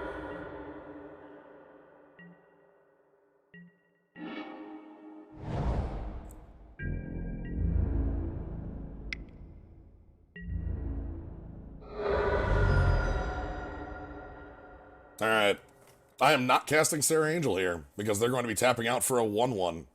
Speaker 1: Alright. I am not casting Sarah Angel here, because they're going to be tapping out for a 1/1.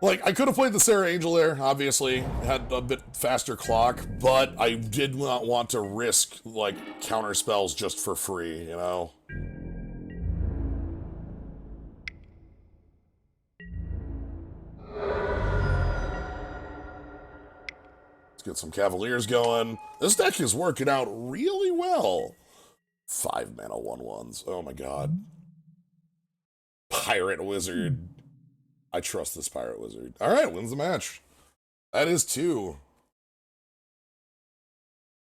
Speaker 1: Like, I could have played the Sarah Angel there, obviously, had a bit faster clock, but I did not want to risk, like, counter spells just for free, you know? Let's get some Cavaliers going. This deck is working out really well. 5 mana 1/1s. Oh my god. Pirate Wizard. I trust this Pirate Wizard. Alright, wins the match. That is 2.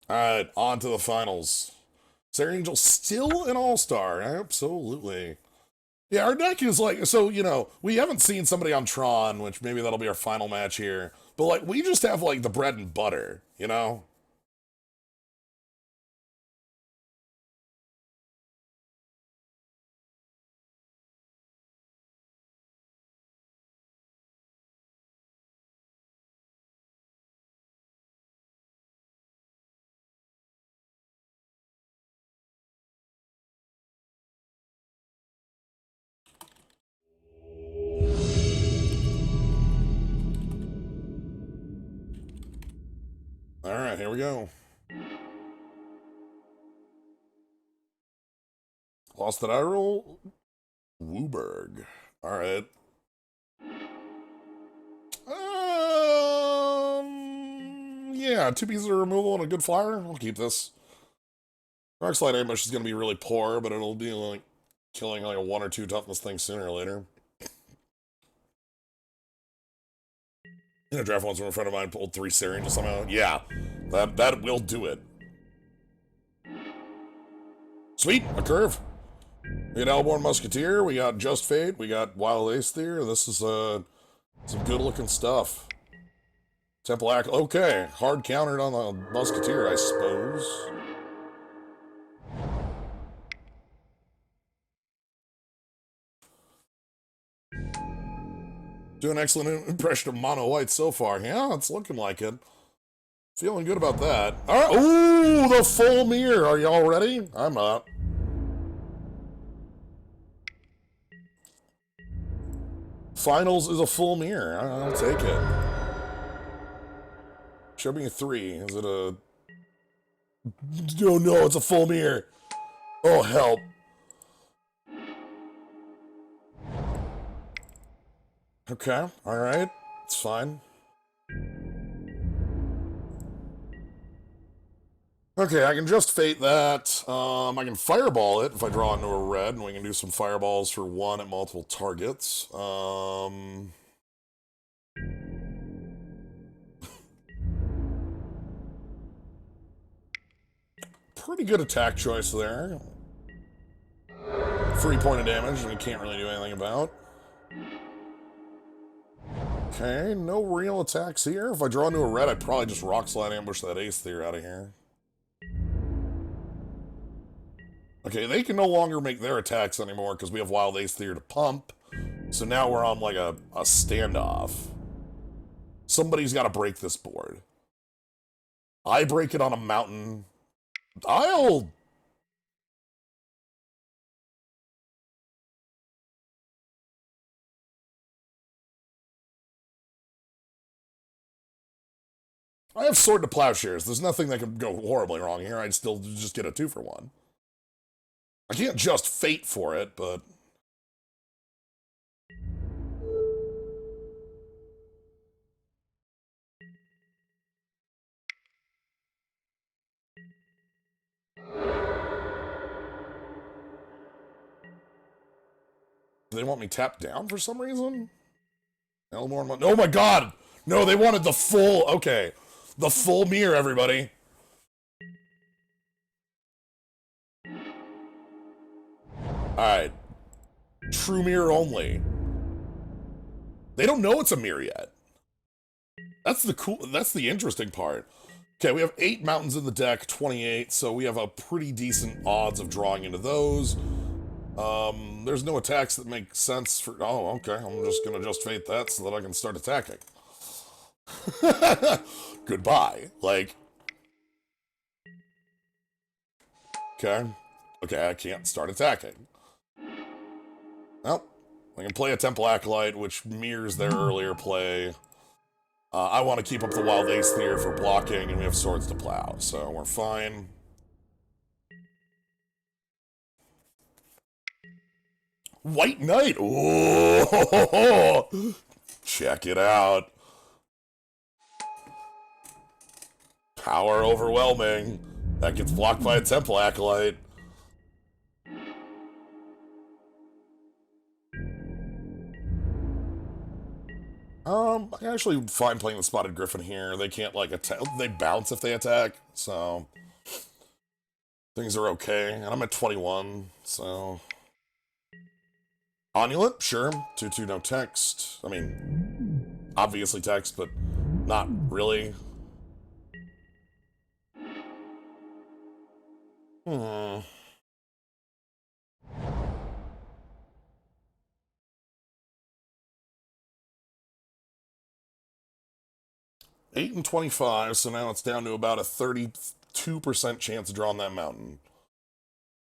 Speaker 1: Alright, on to the finals. Sarah Angel still an all-star. Absolutely. Yeah, our deck is like, so, you know, we haven't seen somebody on Tron, which maybe that'll be our final match here. But, like, we just have, like, the bread and butter, you know? Alright, here we go. Lost that I roll? Wooberg. Alright. Yeah, 2 pieces of removal and a good flyer. I'll keep this. Darkslide Ambush is going to be really poor, but it'll be like killing like a 1 or 2 toughness thing sooner or later. You know, draft once from a friend of mine pulled 3 Sarah Angel somehow. Yeah, that will do it. Sweet, a curve. We got Elborn Musketeer, we got Just Fate, we got Wild Aether. This is some good looking stuff. Temple Act, okay, hard countered on the Musketeer, I suppose. Do an excellent impression of Mono White so far. Yeah, it's looking like it. Feeling good about that. All right, ooh, the full mirror. Are y'all ready? I'm not. Finals is a full mirror. I'll take it. Show me a 3. Is it a Oh no, it's a full mirror. Oh, help. Okay, alright. It's fine. Okay, I can just fate that. I can fireball it if I draw into a red, and we can do some fireballs for 1 at multiple targets. Pretty good attack choice there. 3 point of damage, and we can't really do anything about. Okay, no real attacks here. If I draw into a red, I'd probably just rock slide ambush that Aether out of here. Okay, they can no longer make their attacks anymore because we have Wild Aether to pump. So now we're on like a standoff. Somebody's got to break this board. I break it on a mountain. I have Sword to Plowshares. There's nothing that could go horribly wrong here. I'd still just get a 2-for-1. I can't just fate for it, but... Do they want me tapped down for some reason? Elmore, oh my god! No, they wanted the full... Okay. The full mirror, everybody. Alright. True mirror only. They don't know it's a mirror yet. That's the interesting part. Okay, we have 8 mountains in the deck, 28, so we have a pretty decent odds of drawing into those. There's no attacks that make sense for... Oh, okay, I'm just gonna just fate that so that I can start attacking. Goodbye. Like... Okay. Okay, I can't start attacking. Well, I can play a Temple Acolyte, which mirrors their earlier play. I want to keep up the Wild Aether for blocking, and we have Swords to Plow, so we're fine. White Knight! Oh, check it out. Power overwhelming. That gets blocked by a Temple Acolyte. I'm actually fine playing the Spotted Griffin here. They can't, like, attack. They bounce if they attack, so... Things are okay. And I'm at 21, so... Onulet? Sure. 2/2, no text. I mean, obviously text, but not really. 8 and 25, so now it's down to about a 32% chance of drawing that mountain.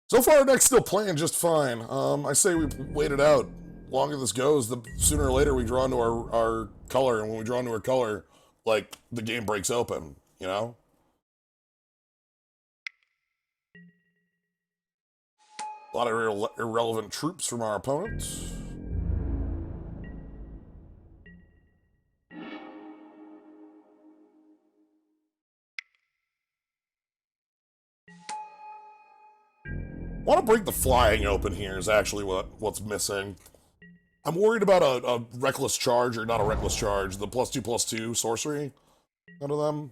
Speaker 1: So far, our deck's still playing just fine. I say we wait it out. The longer this goes, the sooner or later we draw into our color, and when we draw into our color, like, the game breaks open, you know? A lot of irrelevant troops from our opponents. Want to break the flying open here is actually what's missing. I'm worried about a reckless charge, or not a reckless charge, the +2/+2 sorcery out of them.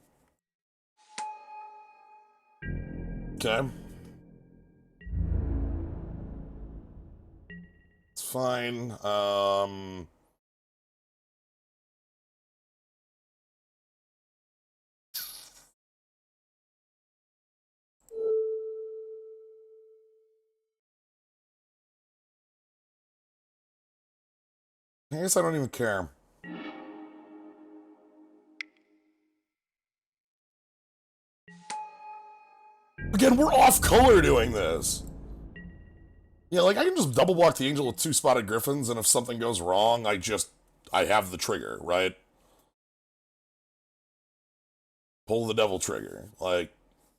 Speaker 1: Okay. It's fine. I guess I don't even care. Again, we're off color doing this. Yeah, like, I can just double block the angel with 2 Spotted Griffins, and if something goes wrong, I have the trigger, right? Pull the devil trigger. Like,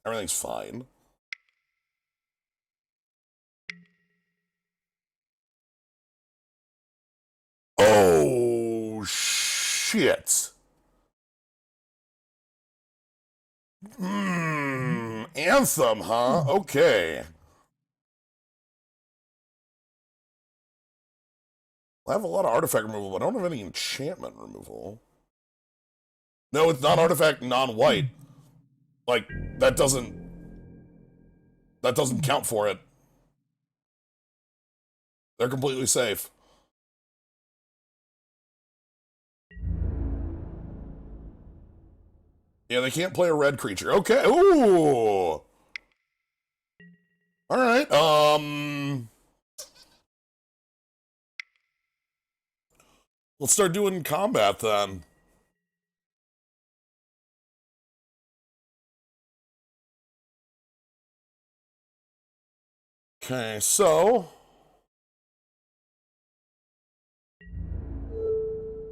Speaker 1: Everything's fine. Oh, shit. Anthem, huh? Okay. I have a lot of artifact removal, but I don't have any enchantment removal. No, it's not artifact non-white. Like, that doesn't count for it. They're completely safe. Yeah, they can't play a red creature. Okay. Ooh. All right. Let's start doing combat then. Okay, so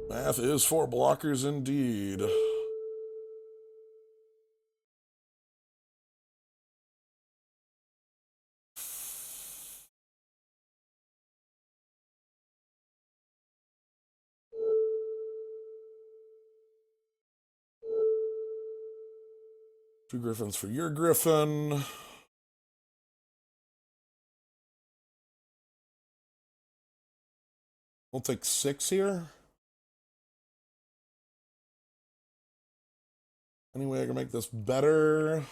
Speaker 1: math is 4 blockers indeed. Two griffins for your griffin. We'll take 6 here. Any way I can make this better?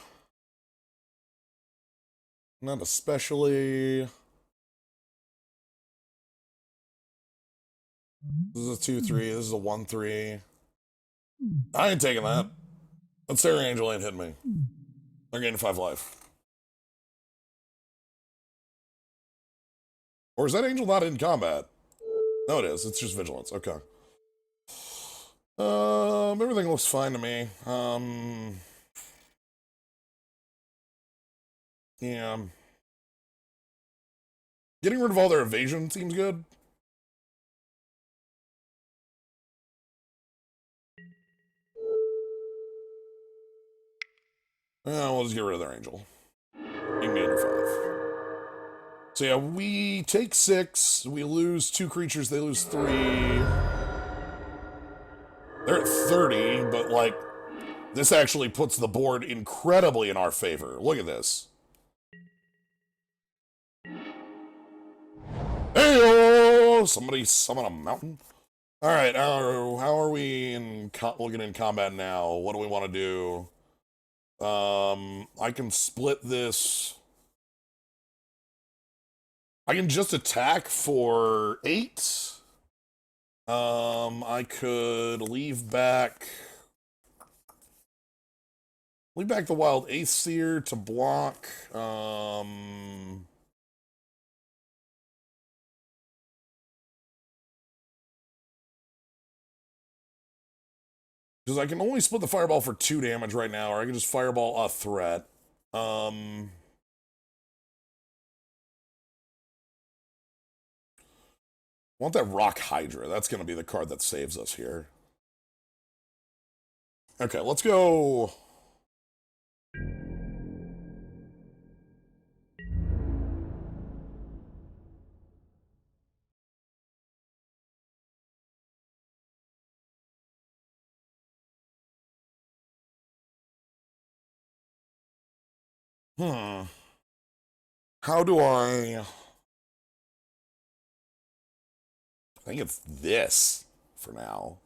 Speaker 1: Not especially. This is a 2-3. This is a 1-3. I ain't taking that. That Sarah Angel ain't hitting me. They're gaining 5 life. Or is that angel not in combat? No, it is. It's just vigilance. Okay. Everything looks fine to me. Yeah. Getting rid of all their evasion seems good. We'll just get rid of their angel. You gain 5. So yeah, we take 6. We lose 2 creatures. They lose 3. They're at 30, but like, this actually puts the board incredibly in our favor. Look at this. Hey, somebody summon a mountain. All right, how are we looking in combat now? What do we want to do? I can split this. I can just attack for 8. I could leave back the Wild Aether to block. Because I can only split the fireball for 2 damage right now, or I can just fireball a threat. Want that Rock Hydra. That's going to be the card that saves us here. Okay, let's go. How do I think it's this for now.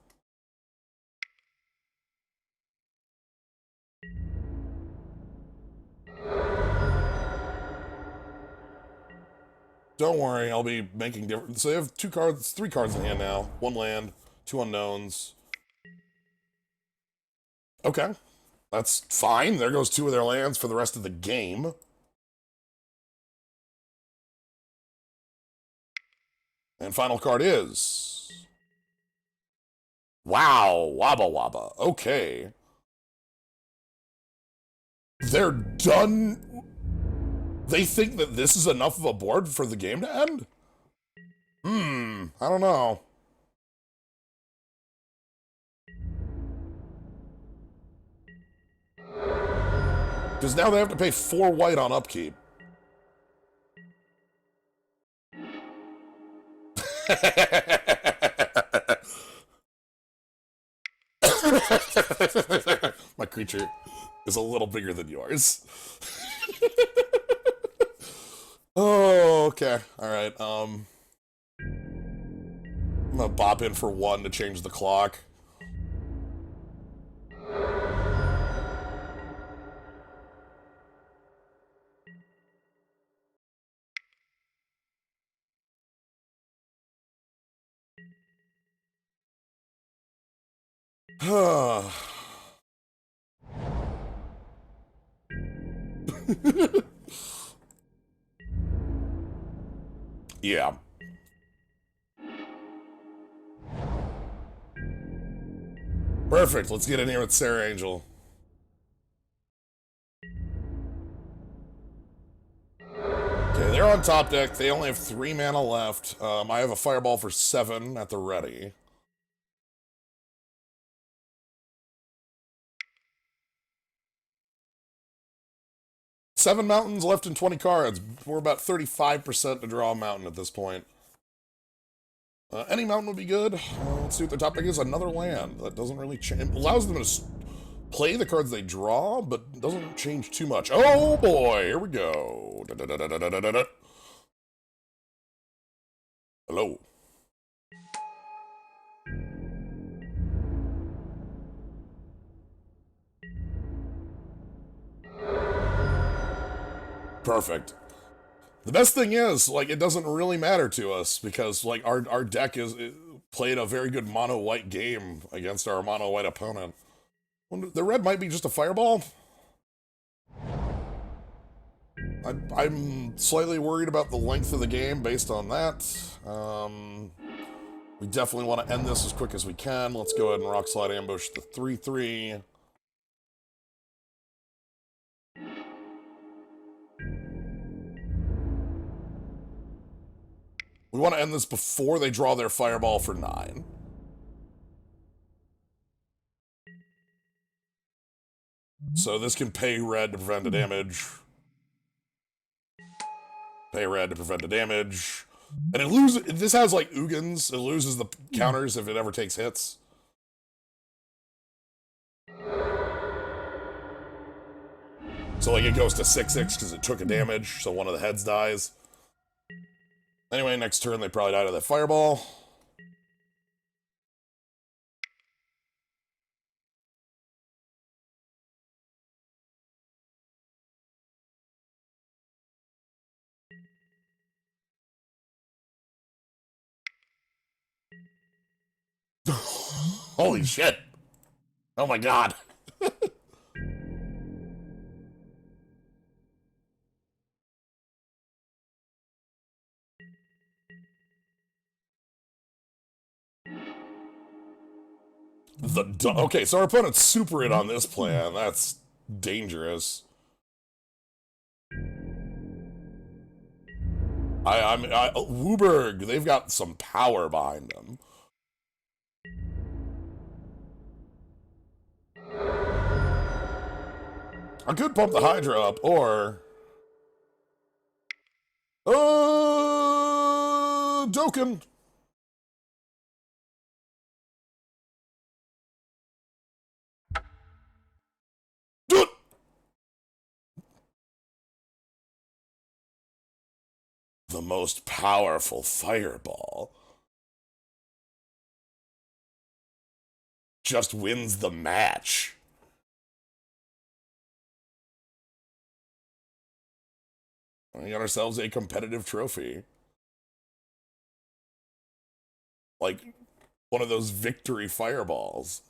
Speaker 1: Don't worry, I'll be making different. So they have 3 cards in hand now. 1 land, 2 unknowns. Okay, that's fine. There goes 2 of their lands for the rest of the game. And final card is... Wow, Wabba Wabba. Okay. They're done. They think that this is enough of a board for the game to end? I don't know. Because now they have to pay 4 white on upkeep. My creature is a little bigger than yours. Oh, okay. Alright, I'm gonna bop in for 1 to change the clock. Yeah. Perfect. Let's get in here with Sarah Angel. Okay, they're on top deck. They only have 3 mana left. I have a Fireball for 7 at the ready. Seven mountains left in 20 cards. We're about 35% to draw a mountain at this point. Any mountain would be good. Let's see what the top deck is. Another land. That doesn't really change. It allows them to play the cards they draw, but doesn't change too much. Oh boy, here we go. Hello. Perfect. The best thing is, like, it doesn't really matter to us because, like, our deck played a very good mono-white game against our mono-white opponent. The red might be just a Fireball. I'm slightly worried about the length of the game based on that. We definitely want to end this as quick as we can. Let's go ahead and Rock Slide Ambush the 3/3. We want to end this before they draw their Fireball for 9. So this can pay red to prevent the damage. Pay red to prevent the damage. And it loses. This has like Ugins. It loses the counters if it ever takes hits. So like it goes to 6/6 because it took a damage, so one of the heads dies. Anyway, next turn they probably die to that Fireball. Holy shit! Oh my god! Okay, so our opponent's super it on this plan. That's dangerous. Wooburg, they've got some power behind them. I could pump the Hydra up, or... Doken! Do it! The most powerful Fireball just wins the match. We got ourselves a competitive trophy. Like, one of those victory Fireballs.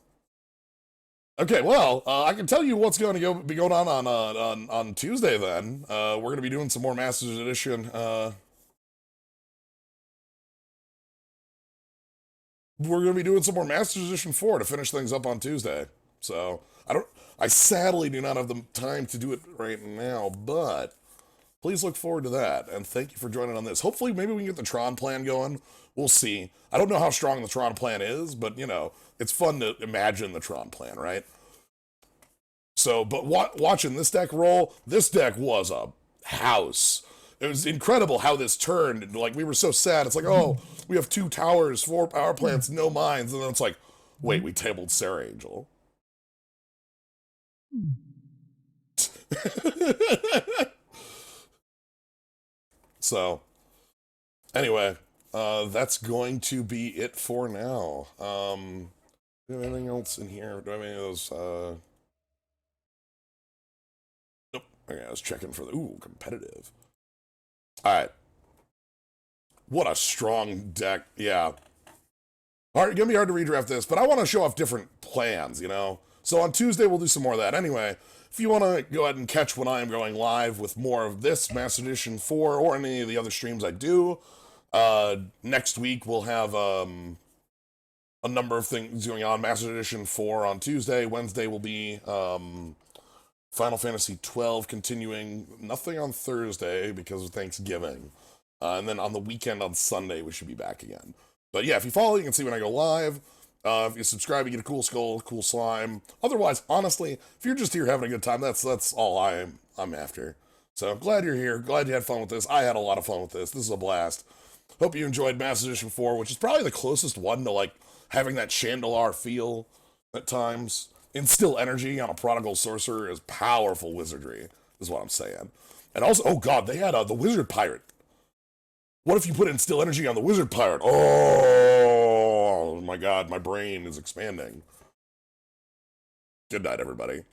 Speaker 1: Okay, well, I can tell you what's going to be going on Tuesday. Then we're going to be doing some more Masters Edition. We're going to be doing some more Masters Edition 4 to finish things up on Tuesday. So I sadly do not have the time to do it right now, but please look forward to that. And thank you for joining on this. Hopefully, maybe we can get the Tron plan going. We'll see. I don't know how strong the Tron plan is, but, you know, it's fun to imagine the Tron plan, right? So, but watching this deck roll, this deck was a house. It was incredible how this turned. Like, we were so sad. It's like, oh, we have 2 towers, 4 power plants, no mines. And then it's like, wait, we tabled Sarah Angel. So, anyway, that's going to be it for now. Do I have anything else in here? Do I have any of those, nope. Okay, I was checking for the, ooh, competitive. Alright. What a strong deck. Yeah. Gonna be hard to redraft this, but I want to show off different plans, you know? So on Tuesday, we'll do some more of that. Anyway, if you want to go ahead and catch when I am going live with more of this Master Edition 4 or any of the other streams I do, next week we'll have a number of things going on. Master Edition 4 on Tuesday. Wednesday will be Final Fantasy 12 continuing. Nothing on Thursday because of Thanksgiving. And then on the weekend on Sunday, we should be back again. But yeah, if you follow, you can see when I go live. If you subscribe, you get a cool skull, cool slime. Otherwise, honestly, if you're just here having a good time, that's all I'm after. So I'm glad you're here. Glad you had fun with this. I had a lot of fun with this. This is a blast. Hope you enjoyed Master Edition 4, which is probably the closest one to, like, having that Chandelar feel at times. Instill energy on a Prodigal Sorcerer is powerful wizardry, is what I'm saying. And also, oh god, they had the Wizard Pirate. What if you put Instill energy on the Wizard Pirate? Oh my god, my brain is expanding. Good night, everybody.